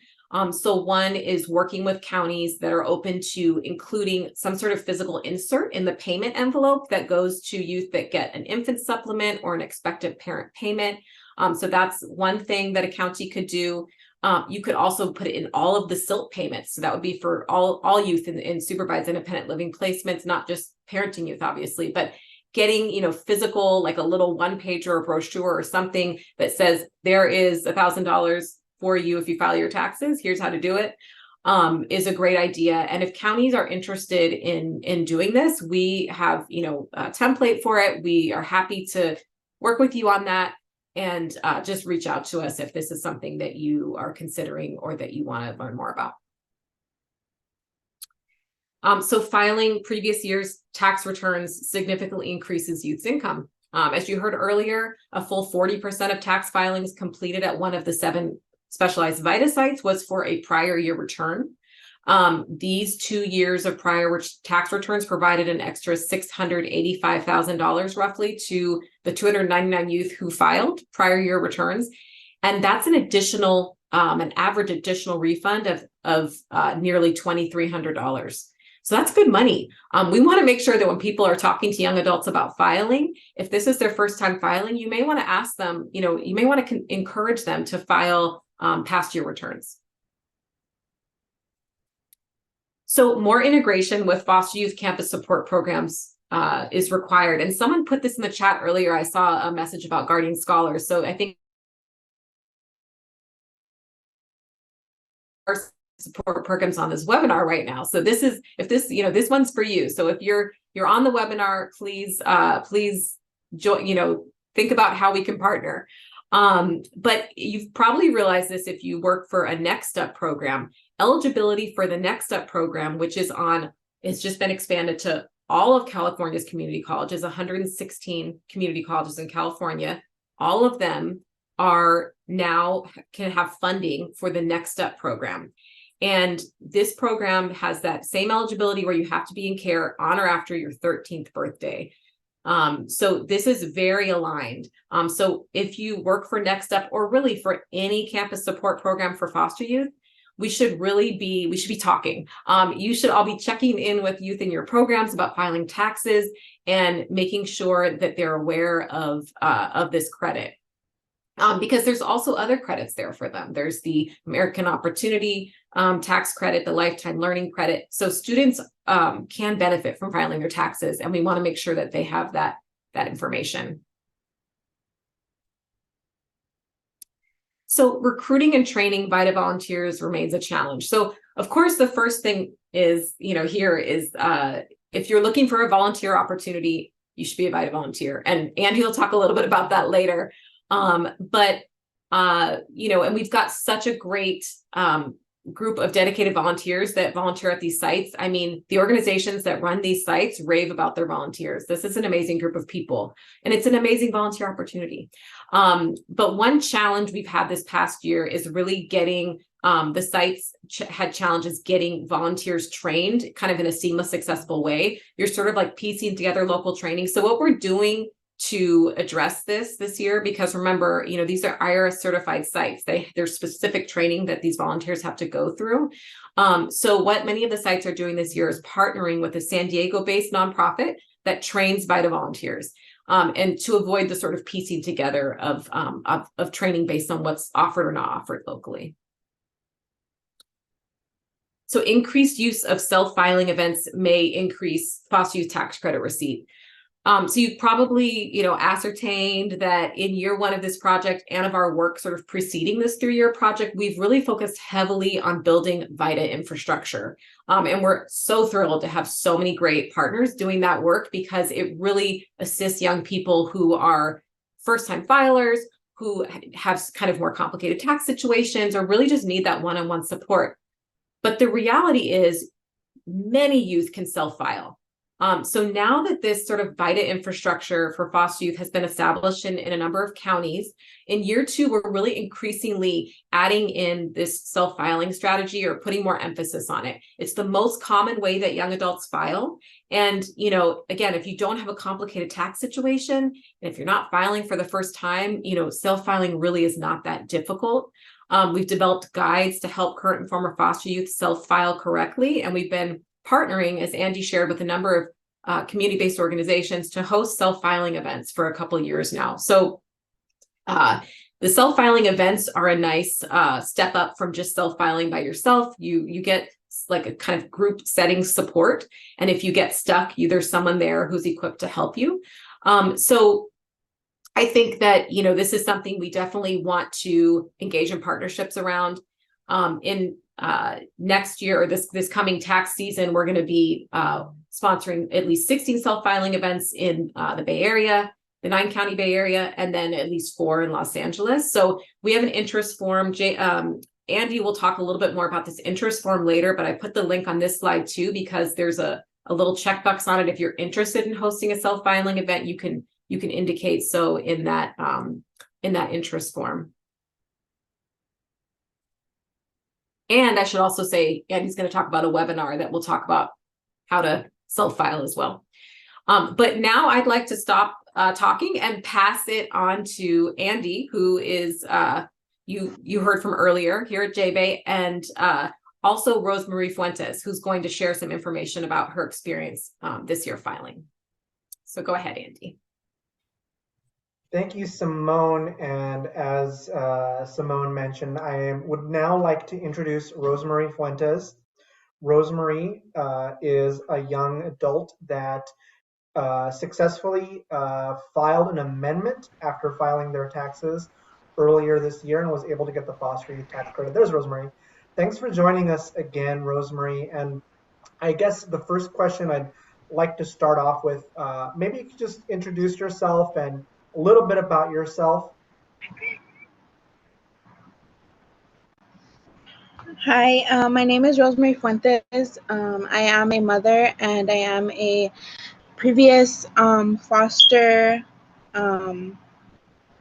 So one is working with counties that are open to including some sort of physical insert in the payment envelope that goes to youth that get an infant supplement or an expectant parent payment. So that's one thing that a county could do. You could also put it in all of the SILT payments. So that would be for all youth in supervised independent living placements, not just parenting youth, obviously, but getting, physical, like a little one-pager or brochure or something that says there is $1,000 for you if you file your taxes. Here's how to do it, is a great idea. And if counties are interested in doing this, we have, a template for it. We are happy to work with you on that. And just reach out to us if this is something that you are considering or that you want to learn more about. So filing previous year's tax returns significantly increases youth's income. As you heard earlier, a full 40% of tax filings completed at one of the 7 specialized VITA sites was for a prior year return. These 2 years of prior tax returns provided an extra $685,000 roughly to the 299 youth who filed prior year returns. And that's an additional, an average additional refund of nearly $2,300. So that's good money. We want to make sure that when people are talking to young adults about filing, if this is their first time filing, you may want to ask them, you may want to encourage them to file past year returns. So more integration with foster youth campus support programs is required. And someone put this in the chat earlier. I saw a message about Guardian Scholars. So I think our support programs on this webinar right now. So this is, if this, this one's for you. So if you're on the webinar, please join, think about how we can partner. But you've probably realized this if you work for a Next Step program. eligibility for the Next Step program, which is it's just been expanded to all of California's community colleges, 116 community colleges in California. All of them are now can have funding for the Next Step program. And this program has that same eligibility where you have to be in care on or after your 13th birthday. So this is very aligned. So if you work for Next Step or really for any campus support program for foster youth, we should be talking. You should all be checking in with youth in your programs about filing taxes and making sure that they're aware of this credit. Because there's also other credits there for them. There's the American Opportunity tax credit, the Lifetime Learning Credit. So students can benefit from filing their taxes, and we want to make sure that they have that information. So recruiting and training VITA volunteers remains a challenge. So of course, the first thing is, here is if you're looking for a volunteer opportunity, you should be a VITA volunteer. And Andy will talk a little bit about that later. And we've got such a great group of dedicated volunteers that volunteer at these sites. I mean, the organizations that run these sites rave about their volunteers. This is an amazing group of people, and it's an amazing volunteer opportunity. But one challenge we've had this past year is really getting the sites had challenges getting volunteers trained kind of in a seamless, accessible way. You're sort of like piecing together local training. So what we're doing to address this year, because remember, these are IRS certified sites. There's specific training that these volunteers have to go through. So what many of the sites are doing this year is partnering with a San Diego-based nonprofit that trains VITA volunteers, and to avoid the sort of piecing together of training based on what's offered or not offered locally. So increased use of self-filing events may increase foster youth tax credit receipt. So you've probably, ascertained that in year one of this project and of our work sort of preceding this 3-year project, we've really focused heavily on building VITA infrastructure. And we're so thrilled to have so many great partners doing that work, because it really assists young people who are first-time filers, who have kind of more complicated tax situations, or really just need that one-on-one support. But the reality is many youth can self-file. So now that this sort of VITA infrastructure for foster youth has been established in a number of counties, in year 2, we're really increasingly adding in this self-filing strategy, or putting more emphasis on it. It's the most common way that young adults file. And, again, if you don't have a complicated tax situation, and if you're not filing for the first time, self-filing really is not that difficult. We've developed guides to help current and former foster youth self-file correctly, and we've been partnering, as Andy shared, with a number of community-based organizations to host self-filing events for a couple of years now. So the self-filing events are a nice step up from just self-filing by yourself. You get like a kind of group setting support. And if you get stuck, there's someone there who's equipped to help you. So I think that, this is something we definitely want to engage in partnerships around. In next year, or this coming tax season, we're going to be sponsoring at least 16 self-filing events in the Bay Area, the 9-county Bay Area, and then at least 4 in Los Angeles. So we have an interest form. Andy will talk a little bit more about this interest form later, but I put the link on this slide too, because there's a little checkbox on it. If you're interested in hosting a self-filing event, you can indicate so in that interest form. And I should also say, Andy's going to talk about a webinar that will talk about how to self-file as well. But now I'd like to stop talking and pass it on to Andy, who is, you heard from earlier here at JBay, and also Rosemarie Fuentes, who's going to share some information about her experience this year filing. So go ahead, Andy. Thank you, Simone. And as Simone mentioned, I would now like to introduce Rosemarie Fuentes. Rosemarie is a young adult that successfully filed an amendment after filing their taxes earlier this year and was able to get the foster youth tax credit. There's Rosemarie. Thanks for joining us again, Rosemarie. And I guess the first question I'd like to start off with, maybe you could just introduce yourself and a little bit about yourself. Hi, my name is Rosemary Fuentes. I am a mother and I am a previous foster, um,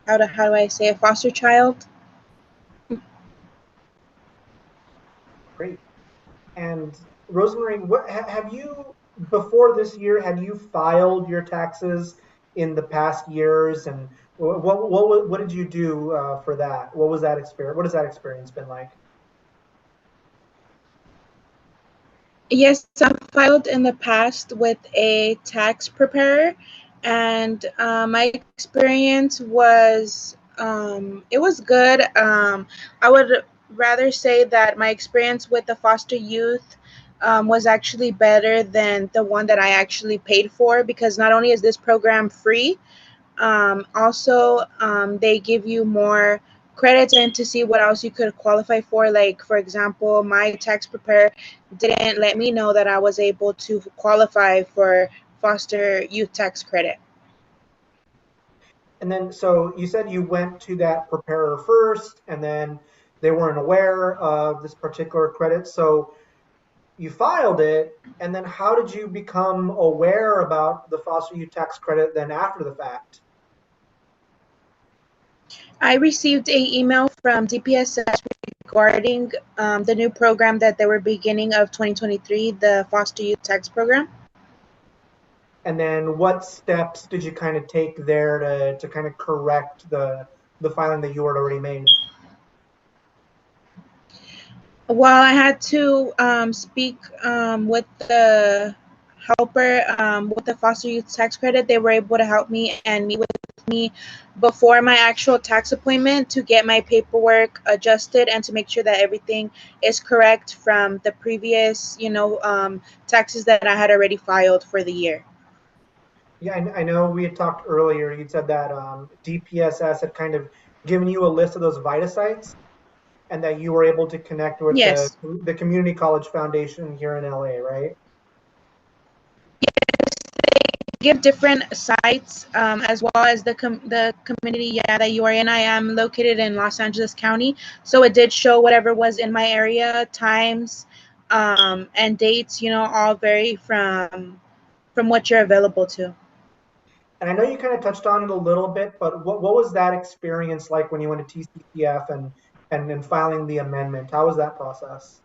how do I say, a foster child. Great. And Rosemary, what have you before this year? Had you filed your taxes in the past years, and what did you do for that? What was that experience? What has that experience been like? Yes, I filed in the past with a tax preparer, and my experience was it was good. I would rather say that my experience with the foster youth was actually better than the one that I actually paid for, because not only is this program free, they give you more credits and to see what else you could qualify for. Like, for example, my tax preparer didn't let me know that I was able to qualify for foster youth tax credit. And then, so you said you went to that preparer first, and then they weren't aware of this particular credit. So you filed it, and then how did you become aware about the foster youth tax credit then after the fact? I received a email from DPSS regarding the new program that they were beginning of 2023, the foster youth tax program. And then what steps did you kind of take there to kind of correct the filing that you had already made? Well, I had to speak with the helper with the foster youth tax credit. They were able to help me and meet with me before my actual tax appointment to get my paperwork adjusted and to make sure that everything is correct from the previous, taxes that I had already filed for the year. Yeah, I know we had talked earlier. You'd said that DPSS had kind of given you a list of those VITA sites, and that you were able to connect with Yes. the Community College Foundation here in LA, right? Give different sites as well as the community, yeah, that you are in. I am located in Los Angeles County, so it did show whatever was in my area, times, and dates. All vary from what you're available to. And I know you kind of touched on it a little bit, but what was that experience like when you went to TCCF and then filing the amendment? How was that process?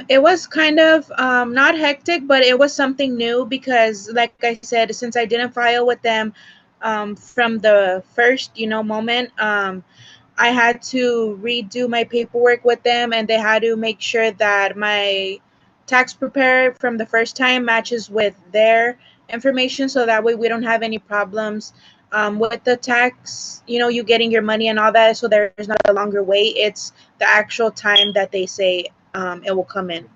It was kind of not hectic, but it was something new because, like I said, since I didn't file with them from the first, moment, I had to redo my paperwork with them, and they had to make sure that my tax preparer from the first time matches with their information, so that way we don't have any problems with the tax. You getting your money and all that. So there's not a longer wait. It's the actual time that they say it will come in.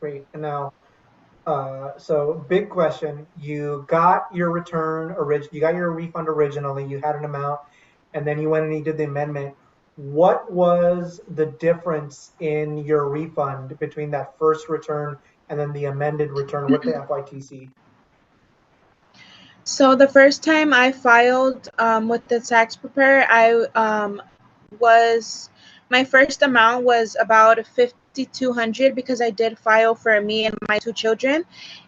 Great. And now, so big question. You got your you got your refund originally, you had an amount, and then you went and you did the amendment. What was the difference in your refund between that first return and then the amended return with the FYTC? So the first time I filed with the tax preparer, I was my first amount was about 5,200 because I did file for me and my two children.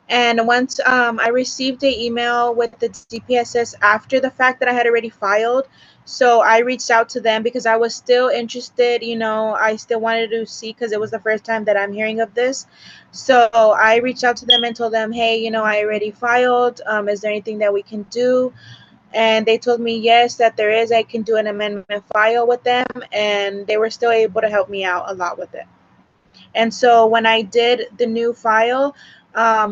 And once I received an email with the DPSS after the fact that I had already filed, so I reached out to them because I was still interested. I still wanted to see, because it was the first time that I'm hearing of this. So I reached out to them and told them, hey, I already filed. Is there anything that we can do? And they told me yes, that there is. I can do an amendment file with them, and they were still able to help me out a lot with it. And so when I did the new file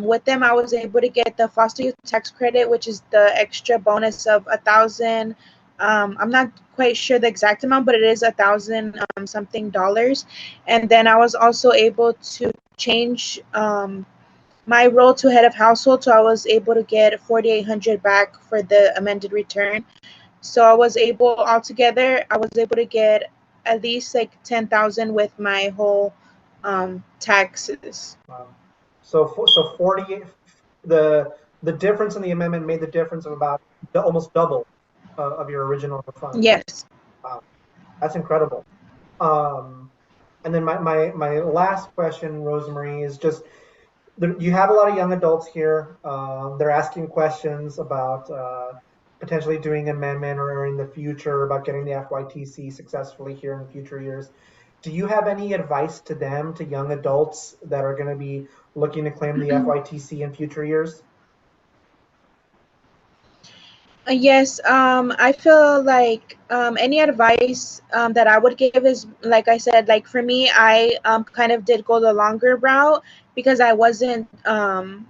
with them, I was able to get the foster youth tax credit, which is the extra bonus of 1,000. I'm not quite sure the exact amount, but it is 1,000 something dollars. And then I was also able to change my role to head of household, so I was able to get 4,800 back for the amended return. So I was able altogether, I was able to get at least like 10,000 with my whole taxes. Wow. So 48, the difference in the amendment made the difference of about almost double of your original refund. Yes. Wow. That's incredible. Um, and then my last question, Rosemary, is just you have a lot of young adults here. They're asking questions about potentially doing amendment or in the future about getting the FYTC successfully here in future years. Do you have any advice to them, to young adults that are going to be looking to claim the FYTC in future years? Yes, I feel like any advice that I would give is, like I said, like for me, I kind of did go the longer route because I wasn't sure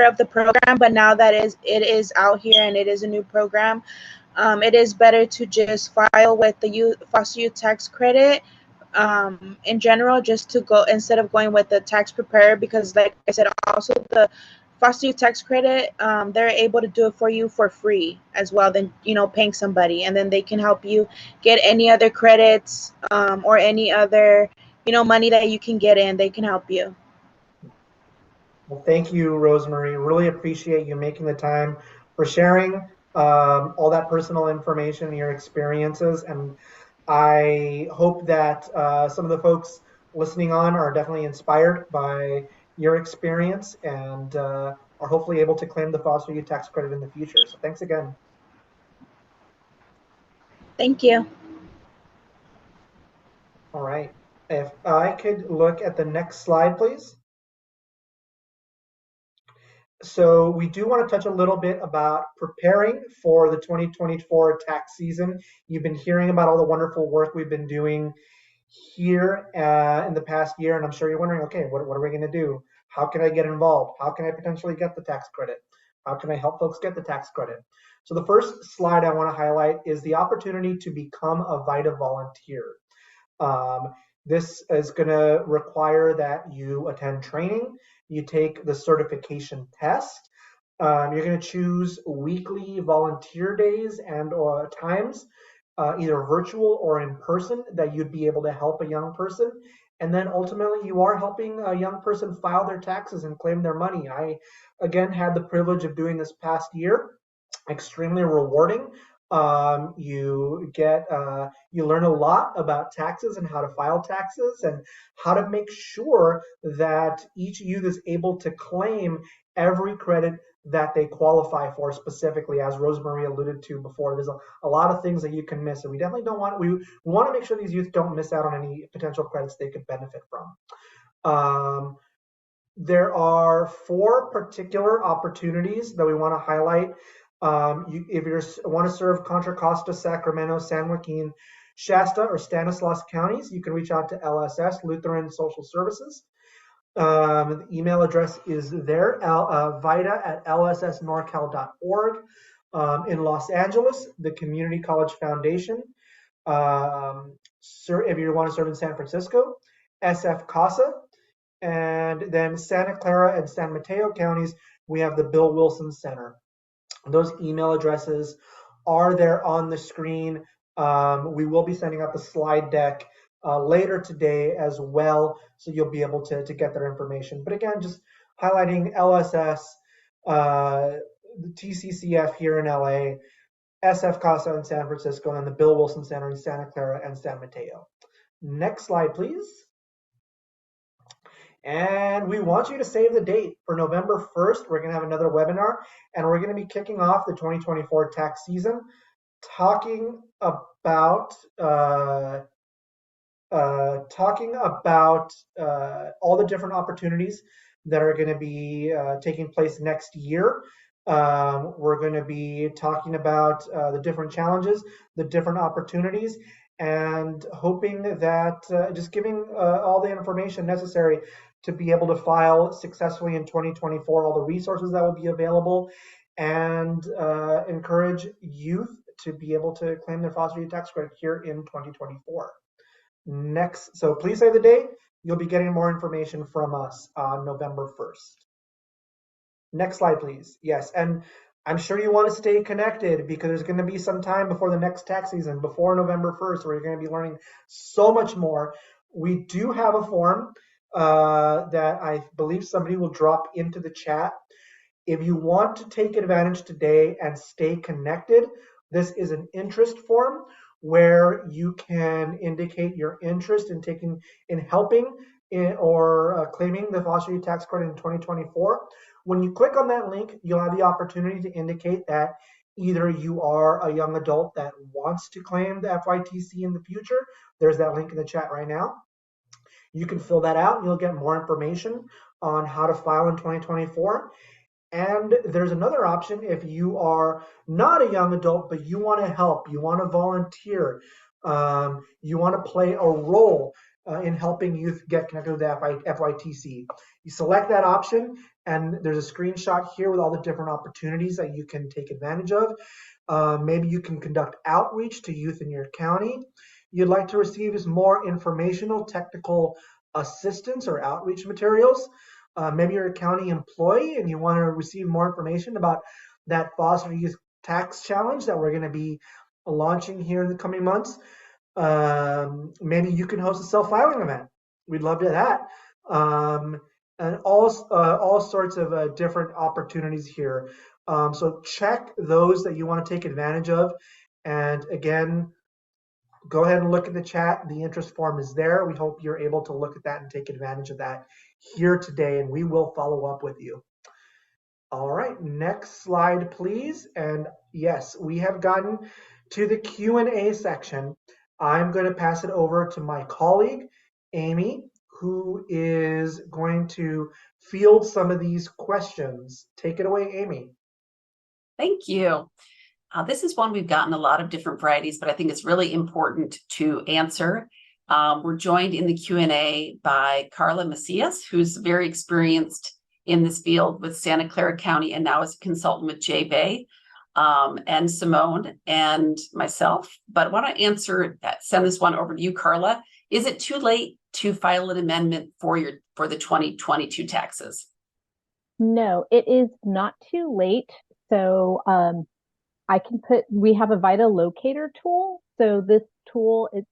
of the program, but now that it is out here and it is a new program, it is better to just file with the foster youth tax credit in general, just to go instead of going with the tax preparer, because like I said, also the foster youth tax credit, they're able to do it for you for free as well than paying somebody, and then they can help you get any other credits or any other money that you can get in. They can help you. Well, thank you, Rosemary. Really appreciate you making the time for sharing all that personal information and your experiences. And I hope that some of the folks listening on are definitely inspired by your experience and are hopefully able to claim the foster youth tax credit in the future. So thanks again. Thank you. All right. If I could look at the next slide, please. So we do want to touch a little bit about preparing for the 2024 tax season. You've been hearing about all the wonderful work we've been doing here in the past year, and I'm sure you're wondering, okay, what are we going to do? How can I get involved? How can I potentially get the tax credit? How can I help folks get the tax credit? So the first slide I want to highlight is the opportunity to become a VITA volunteer. Um, this is going to require that you attend training, you take the certification test. You're going to choose weekly volunteer days and or times, either virtual or in person, that you'd be able to help a young person. And then ultimately, you are helping a young person file their taxes and claim their money. I, again, had the privilege of doing this past year. Extremely rewarding. You learn a lot about taxes and how to file taxes and how to make sure that each youth is able to claim every credit that they qualify for specifically, as Rosemary alluded to before. There's a lot of things that you can miss, and we definitely don't want, we want to make sure these youth don't miss out on any potential credits they could benefit from. There are 4 particular opportunities that we want to highlight. If you want to serve Contra Costa, Sacramento, San Joaquin, Shasta, or Stanislaus counties, you can reach out to LSS, Lutheran Social Services. The email address is there, vita@lssnorcal.org. In Los Angeles, the Community College Foundation. If you want to serve in San Francisco, SF CASA. And then Santa Clara and San Mateo counties, we have the Bill Wilson Center. Those email addresses are there on the screen. We will be sending out the slide deck later today as well, so you'll be able to get their information. But again, just highlighting LSS, the TCCF here in LA, SF CASA in San Francisco, and the Bill Wilson Center in Santa Clara and San Mateo. Next slide, please. And we want you to save the date for November 1st. We're going to have another webinar, and we're going to be kicking off the 2024 tax season, talking about all the different opportunities that are going to be taking place next year. We're going to be talking about the different challenges, the different opportunities, and hoping that just giving all the information necessary to be able to file successfully in 2024, all the resources that will be available, and encourage youth to be able to claim their foster youth tax credit here in 2024. So please save the date. You'll be getting more information from us on November 1st. Next slide, please. Yes, and I'm sure you want to stay connected because there's going to be some time before the next tax season, before November 1st, where you're going to be learning so much more. We do have a form that I believe somebody will drop into the chat. If you want to take advantage today and stay connected, this is an interest form. where you can indicate your interest in helping or claiming the foster youth tax credit in 2024. When you click on that link, you'll have the opportunity to indicate that either you are a young adult that wants to claim the FYTC in the future. There's that link in the chat right now. You can fill that out and you'll get more information on how to file in 2024. And there's another option if you are not a young adult, but you want to help, you want to volunteer, you want to play a role in helping youth get connected with the FYTC. You select that option, and there's a screenshot here with all the different opportunities that you can take advantage of. Maybe you can conduct outreach to youth in your county. You'd like to receive is more informational, technical assistance or outreach materials. Maybe you're a county employee and you want to receive more information about that foster youth tax challenge that we're going to be launching here in the coming months. Maybe you can host a self-filing event. We'd love to do that. And all sorts of different opportunities here. So check those that you want to take advantage of. And again, go ahead and look at the chat. The interest form is there. We hope you're able to look at that and take advantage of that here today, and we will follow up with you. All right, next slide, please. And yes, we have gotten to the Q&A section. I'm going to pass it over to my colleague, Amy, who is going to field some of these questions. Take it away, Amy. Thank you. This is one we've gotten a lot of different varieties, but I think it's really important to answer. We're joined in the Q&A by Carla Macias, who's very experienced in this field with Santa Clara County and now is a consultant with J-Bay, and Simone and myself. But I want to send this one over to you, Carla. Is it too late to file an amendment for the 2022 taxes? No, it is not too late. So we have a VITA locator tool. So this tool is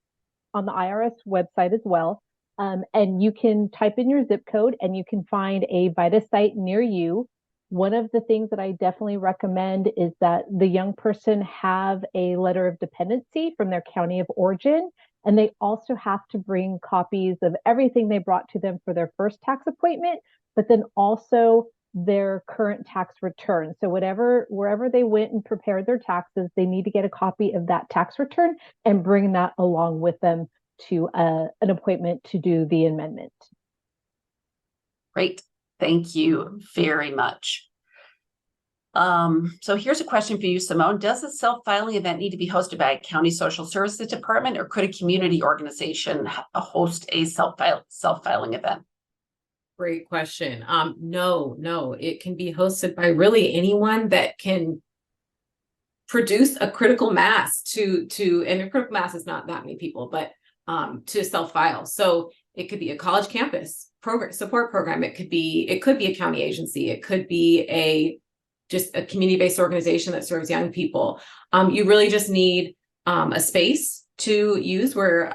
on the IRS website as well. And you can type in your zip code and you can find a VITA site near you. One of the things that I definitely recommend is that the young person have a letter of dependency from their county of origin. And they also have to bring copies of everything they brought to them for their first tax appointment, but then also their current tax return. So wherever they went and prepared their taxes, they need to get a copy of that tax return and bring that along with them to an appointment to do the amendment. Great. Thank you very much. So here's a question for you, Simone. Does a self-filing event need to be hosted by a county social services department, or could a community organization host a self-filing event? Great question. No, it can be hosted by really anyone that can produce a critical mass and a critical mass is not that many people, but to self-file. So it could be a college campus support program. It could be a county agency. It could be just a community-based organization that serves young people. You really just need a space to use where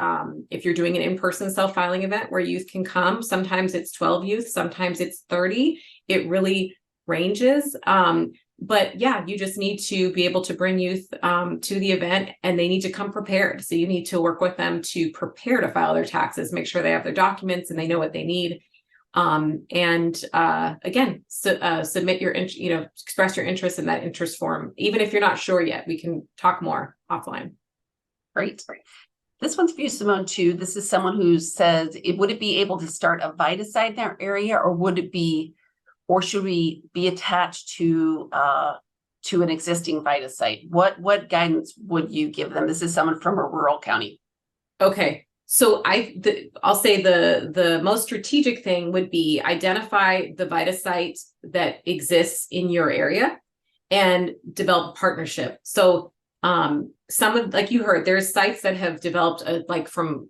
if you're doing an in-person self-filing event where youth can come, sometimes it's 12 youth, sometimes it's 30. It really ranges. But yeah, you just need to be able to bring youth to the event, and they need to come prepared. So you need to work with them to prepare to file their taxes, make sure they have their documents and they know what they need. Again, submit express your interest in that interest form. Even if you're not sure yet, we can talk more offline. Great. This one's for you, Simone, too. This is someone who says, would it be able to start a VITA site in our area, or should we be attached to an existing VITA site? What guidance would you give them? This is someone from a rural county. Okay. So I'll say the most strategic thing would be identify the VITA site that exists in your area and develop a partnership. So like you heard, there's sites that have developed from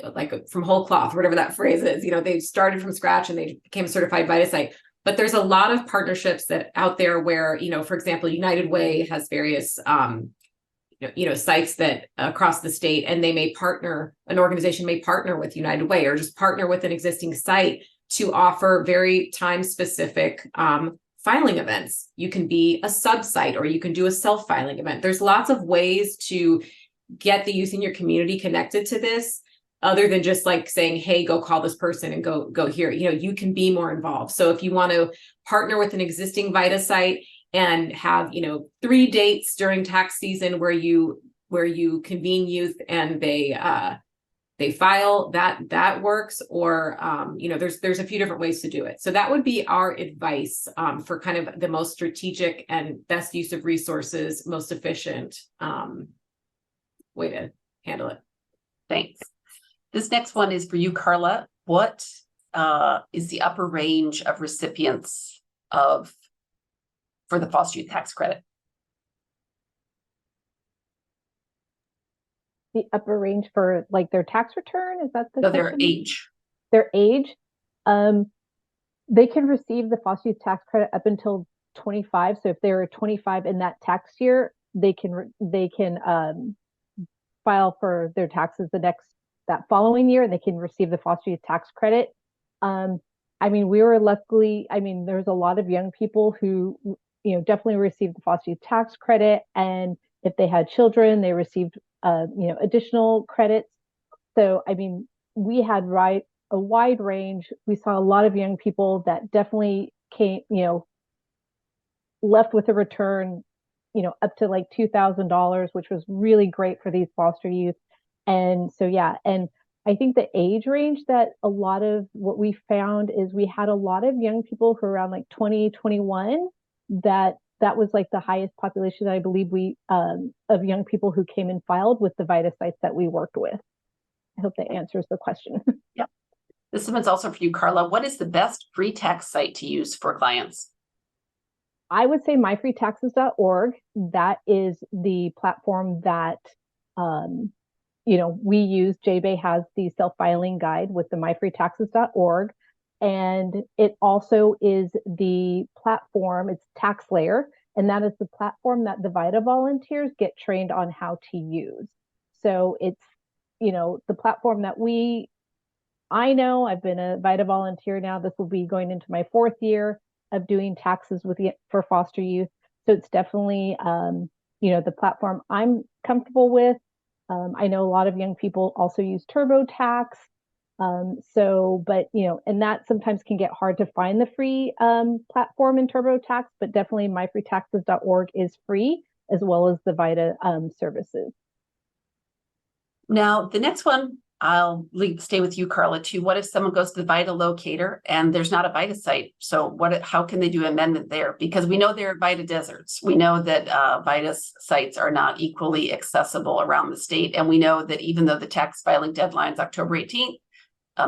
whole cloth, whatever that phrase is. They started from scratch and they became a certified VITA site. But there's a lot of partnerships that out there where, for example, United Way has various sites that across the state, and an organization may partner with United Way or just partner with an existing site to offer very time-specific filing events. You can be a sub-site or you can do a self-filing event. There's lots of ways to get the youth in your community connected to this, other than just like saying, hey, go call this person and go here. You know, you can be more involved. So if you want to partner with an existing VITA site and have, you know, 3 dates during tax season where you convene youth and they file, that works. Or you know, there's a few different ways to do it. So that would be our advice for kind of the most strategic and best use of resources, most efficient way to handle it. Thanks. This next one is for you, Carla. What is the upper range of recipients for the foster youth tax credit? The upper range for like their tax return, is that the So their question? age. Their age. They can receive the foster youth tax credit up until 25. So if they're 25 in that tax year, they can file for their taxes that following year, and they can receive the foster youth tax credit. I mean, we were luckily, I mean, there's a lot of young people who, you know, definitely received the foster youth tax credit, and if they had children, they received, you know, additional credits. So, I mean, we had a wide range. We saw a lot of young people that definitely came, you know, left with a return, you know, up to like $2,000, which was really great for these foster youth. And so, yeah, and I think the age range that a lot of what we found is we had a lot of young people who were around like 20, 21, that was like the highest population, I believe, of young people who came and filed with the VITA sites that we worked with. I hope that answers the question. Yep. This one's also for you, Carla. What is the best free tax site to use for clients? I would say myfreetaxes.org. That is the platform that, you know, we use. JBay has the self-filing guide with the myfreetaxes.org. And it also is the platform, it's TaxLayer, and that is the platform that the VITA volunteers get trained on how to use. So it's, you know, the platform that I know. I've been a VITA volunteer now. This will be going into my 4th year of doing taxes for foster youth. So it's definitely, you know, the platform I'm comfortable with. I know a lot of young people also use TurboTax. But, you know, and that sometimes can get hard to find the free platform in TurboTax, but definitely myfreetaxes.org is free, as well as the VITA services. Now, the next one, stay with you, Carla, too. What if someone goes to the VITA locator and there's not a VITA site? So how can they do amendment there? Because we know there are VITA deserts. We know that VITA sites are not equally accessible around the state. And we know that even though the tax filing deadline is October 18th,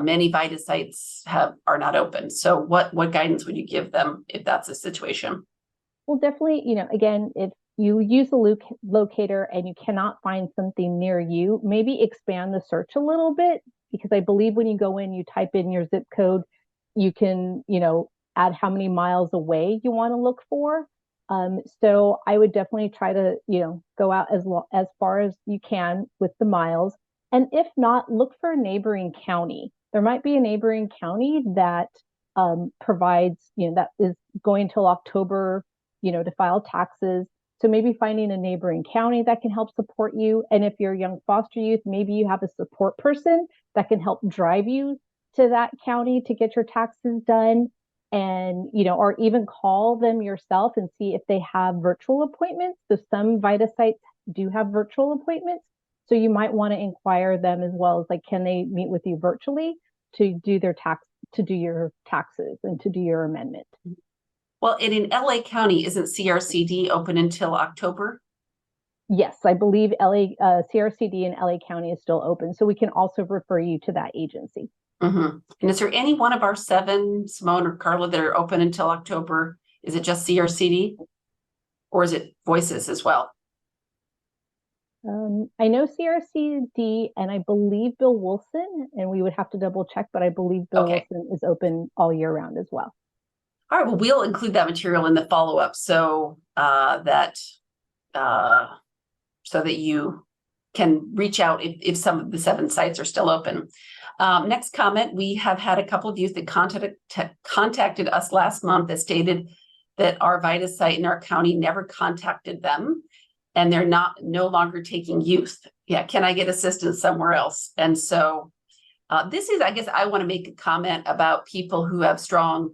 many VITA sites are not open. So what guidance would you give them if that's a situation? Well, definitely, you know, again, if you use a locator and you cannot find something near you, maybe expand the search a little bit, because I believe when you go in, you type in your zip code, you can, you know, add how many miles away you want to look for. So I would definitely try to, you know, go out as far as you can with the miles. And if not, look for a neighboring county. There might be a neighboring county that provides, you know, that is going till October, you know, to file taxes. So maybe finding a neighboring county that can help support you. And if you're a young foster youth, maybe you have a support person that can help drive you to that county to get your taxes done. And, you know, or even call them yourself and see if they have virtual appointments. So some VITA sites do have virtual appointments. So you might want to inquire them as well, as like, can they meet with you virtually to do your taxes and to do your amendment? Well, and in LA County, isn't CRCD open until October? Yes, I believe CRCD in LA County is still open. So we can also refer you to that agency. Mm-hmm. And is there any one of our 7, Simone or Carla, that are open until October? Is it just CRCD? Or is it Voices as well? I know CRCD and I believe Bill Wilson, and we would have to double check, but I believe Bill Wilson is open all year round as well. All right, well, we'll include that material in the follow-up so that you can reach out if some of the 7 sites are still open. Next comment, we have had a couple of youth that contacted us last month that stated that our VITA site in our county never contacted them, and they're no longer taking youth. yeah, can I get assistance somewhere else? And so this is, I guess I want to make a comment about people who have strong,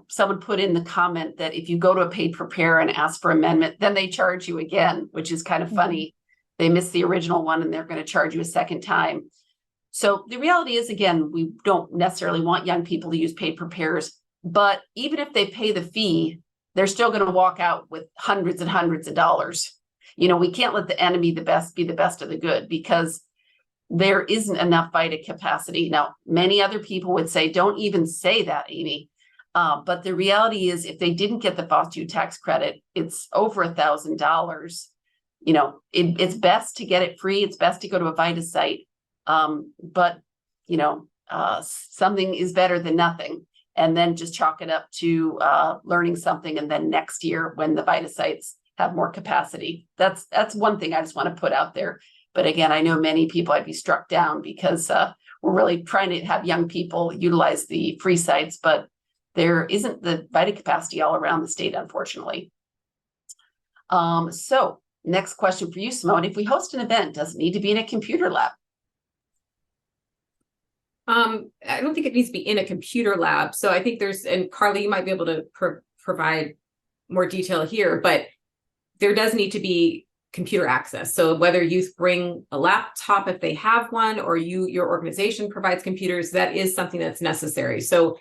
someone put in the comment that if you go to a paid prepare and ask for amendment, then they charge you again, which is kind of funny. They missed the original one and they're going to charge you a second time. So the reality is, again, we don't necessarily want young people to use paid prepares, but even if they pay the fee, they're still going to walk out with hundreds and hundreds of dollars. We can't let the enemy be the best of the good, because there isn't enough VITA capacity. Now, many other people would say, don't even say that, Amy. But the reality is, if they didn't get the foster youth tax credit, it's over $1,000. It's best to get it free. It's best to go to a VITA site. But something is better than nothing. And then just chalk it up to learning something. And then next year, when the VITA sites have more capacity, that's one thing I just want to put out there. But again, I know many people I'd be struck down, because we're really trying to have young people utilize the free sites, but there isn't the VITA capacity all around the state, unfortunately. So next question for you, Simone. If we host an event, does it need to be in a computer lab? I don't think it needs to be in a computer lab. So I think and Carly, you might be able to provide more detail here, but there does need to be computer access. So whether youth bring a laptop if they have one, or your organization provides computers, that is something that's necessary. So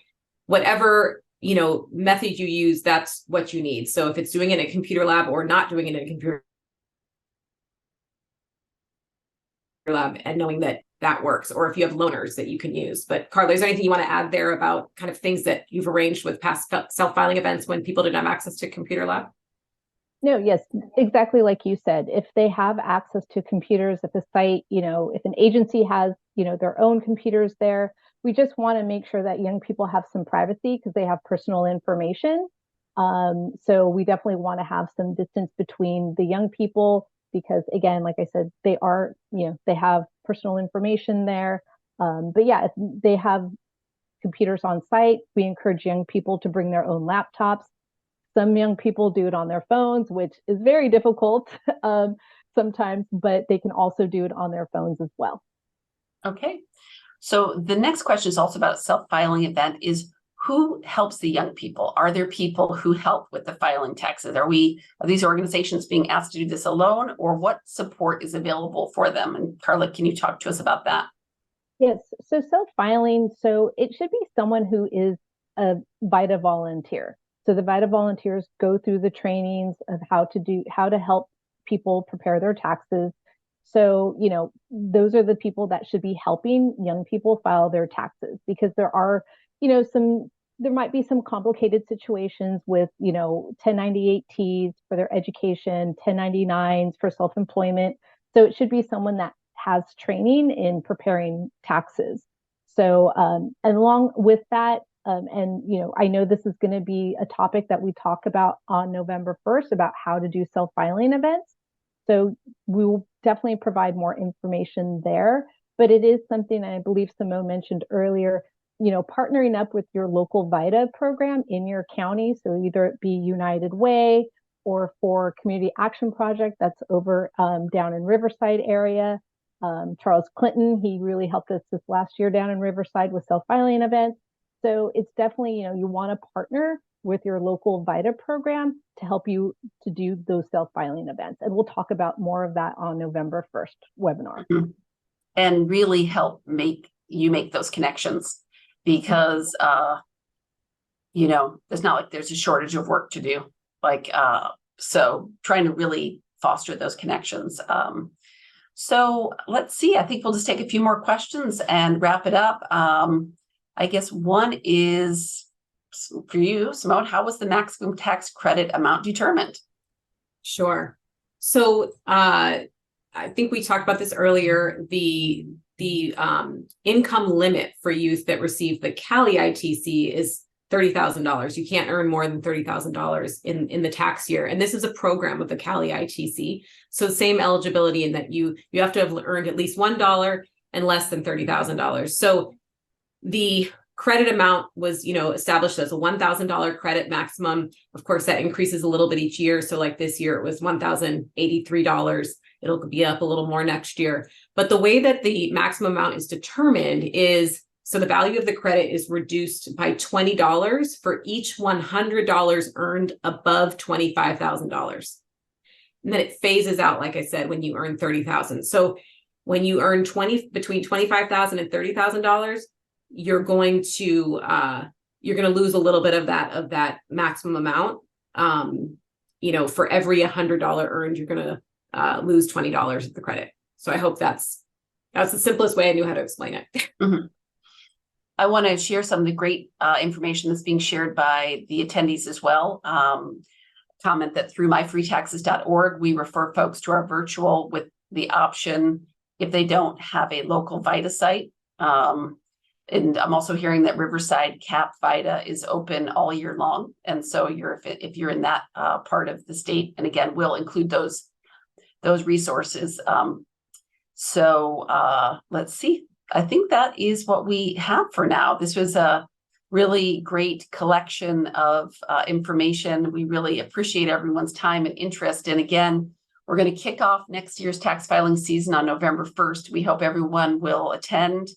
whatever, method you use, that's what you need. So if it's doing it in a computer lab or not doing it in a computer lab, and knowing that works, or if you have loaners that you can use. But Carly, is there anything you want to add there about kind of things that you've arranged with past self-filing events when people didn't have access to computer lab? No, yes, exactly like you said. If they have access to computers at the site, if an agency has, their own computers there, we just want to make sure that young people have some privacy, because they have personal information. So we definitely want to have some distance between the young people, because again, like I said, they are, they have personal information there. But yeah, if they have computers on site, we encourage young people to bring their own laptops. Some young people do it on their phones, which is very difficult sometimes, but they can also do it on their phones as well. Okay. So the next question is also about a self-filing event. Is who helps the young people? Are there people who help with the filing taxes? Are these organizations being asked to do this alone, or what support is available for them? And Carla, can you talk to us about that? Yes. So self-filing, so it should be someone who is a VITA volunteer. So the VITA volunteers go through the trainings of how to help people prepare their taxes. So, those are the people that should be helping young people file their taxes, because there are, there might be some complicated situations with, 1098Ts for their education, 1099s for self-employment. So it should be someone that has training in preparing taxes. So, and along with that, I know this is going to be a topic that we talk about on November 1st about how to do self-filing events. So we will definitely provide more information there, but it is something I believe Simone mentioned earlier, partnering up with your local VITA program in your county. So either it be United Way, or for Community Action Project that's over down in Riverside area. Charles Clinton, he really helped us this last year down in Riverside with self-filing events. So it's definitely, you want to partner with your local VITA program to help you to do those self-filing events. And we'll talk about more of that on November 1st webinar. Mm-hmm. And really help make those connections, because, it's not like there's a shortage of work to do. So trying to really foster those connections. So let's see, I think we'll just take a few more questions and wrap it up. I guess one is for you, Simone. How was the maximum tax credit amount determined? Sure. So I think we talked about this earlier. The income limit for youth that receive the Cali ITC is $30,000. You can't earn more than $30,000 in the tax year. And this is a program of the Cali ITC. So same eligibility in that you have to have earned at least $1 and less than $30,000. So the credit amount was, established as a $1,000 credit maximum. Of course, that increases a little bit each year. So like this year, it was $1,083. It'll be up a little more next year. But the way that the maximum amount is determined is, so the value of the credit is reduced by $20 for each $100 earned above $25,000. And then it phases out, like I said, when you earn $30,000. So when you earn between $25,000 and $30,000, you're going to lose a little bit of that maximum amount. You know, for every $100 earned, you're going to lose $20 of the credit. So I hope that's the simplest way I knew how to explain it. Mm-hmm. I want to share some of the great information that's being shared by the attendees as well. Comment that through myfreetaxes.org, we refer folks to our virtual with the option if they don't have a local VITA site. And I'm also hearing that Riverside CAP VITA is open all year long. And so if you're in that part of the state, and again, we'll include those resources. Let's see. I think that is what we have for now. This was a really great collection of information. We really appreciate everyone's time and interest. And again, we're going to kick off next year's tax filing season on November 1st. We hope everyone will attend,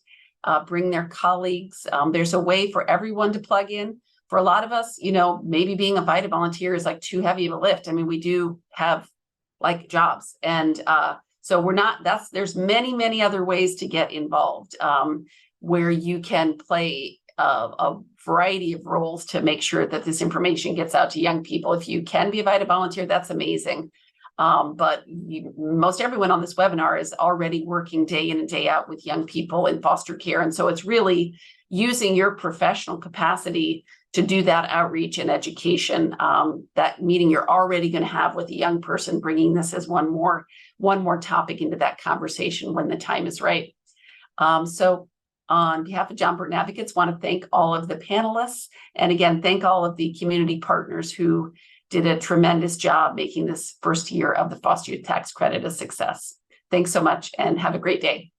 bring their colleagues. There's a way for everyone to plug in. For a lot of us, you know, maybe being a VITA volunteer is like too heavy of a lift. I mean, we do have like jobs, and so there's many other ways to get involved, where you can play a variety of roles to make sure that this information gets out to young people. If you can be a VITA volunteer, that's amazing. But most everyone on this webinar is already working day in and day out with young people in foster care. And so it's really using your professional capacity to do that outreach and education, that meeting you're already going to have with a young person, bringing this as one more topic into that conversation when the time is right. So on behalf of John Burton Advocates, want to thank all of the panelists. And again, thank all of the community partners who did a tremendous job making this first year of the foster youth tax credit a success. Thanks so much and have a great day.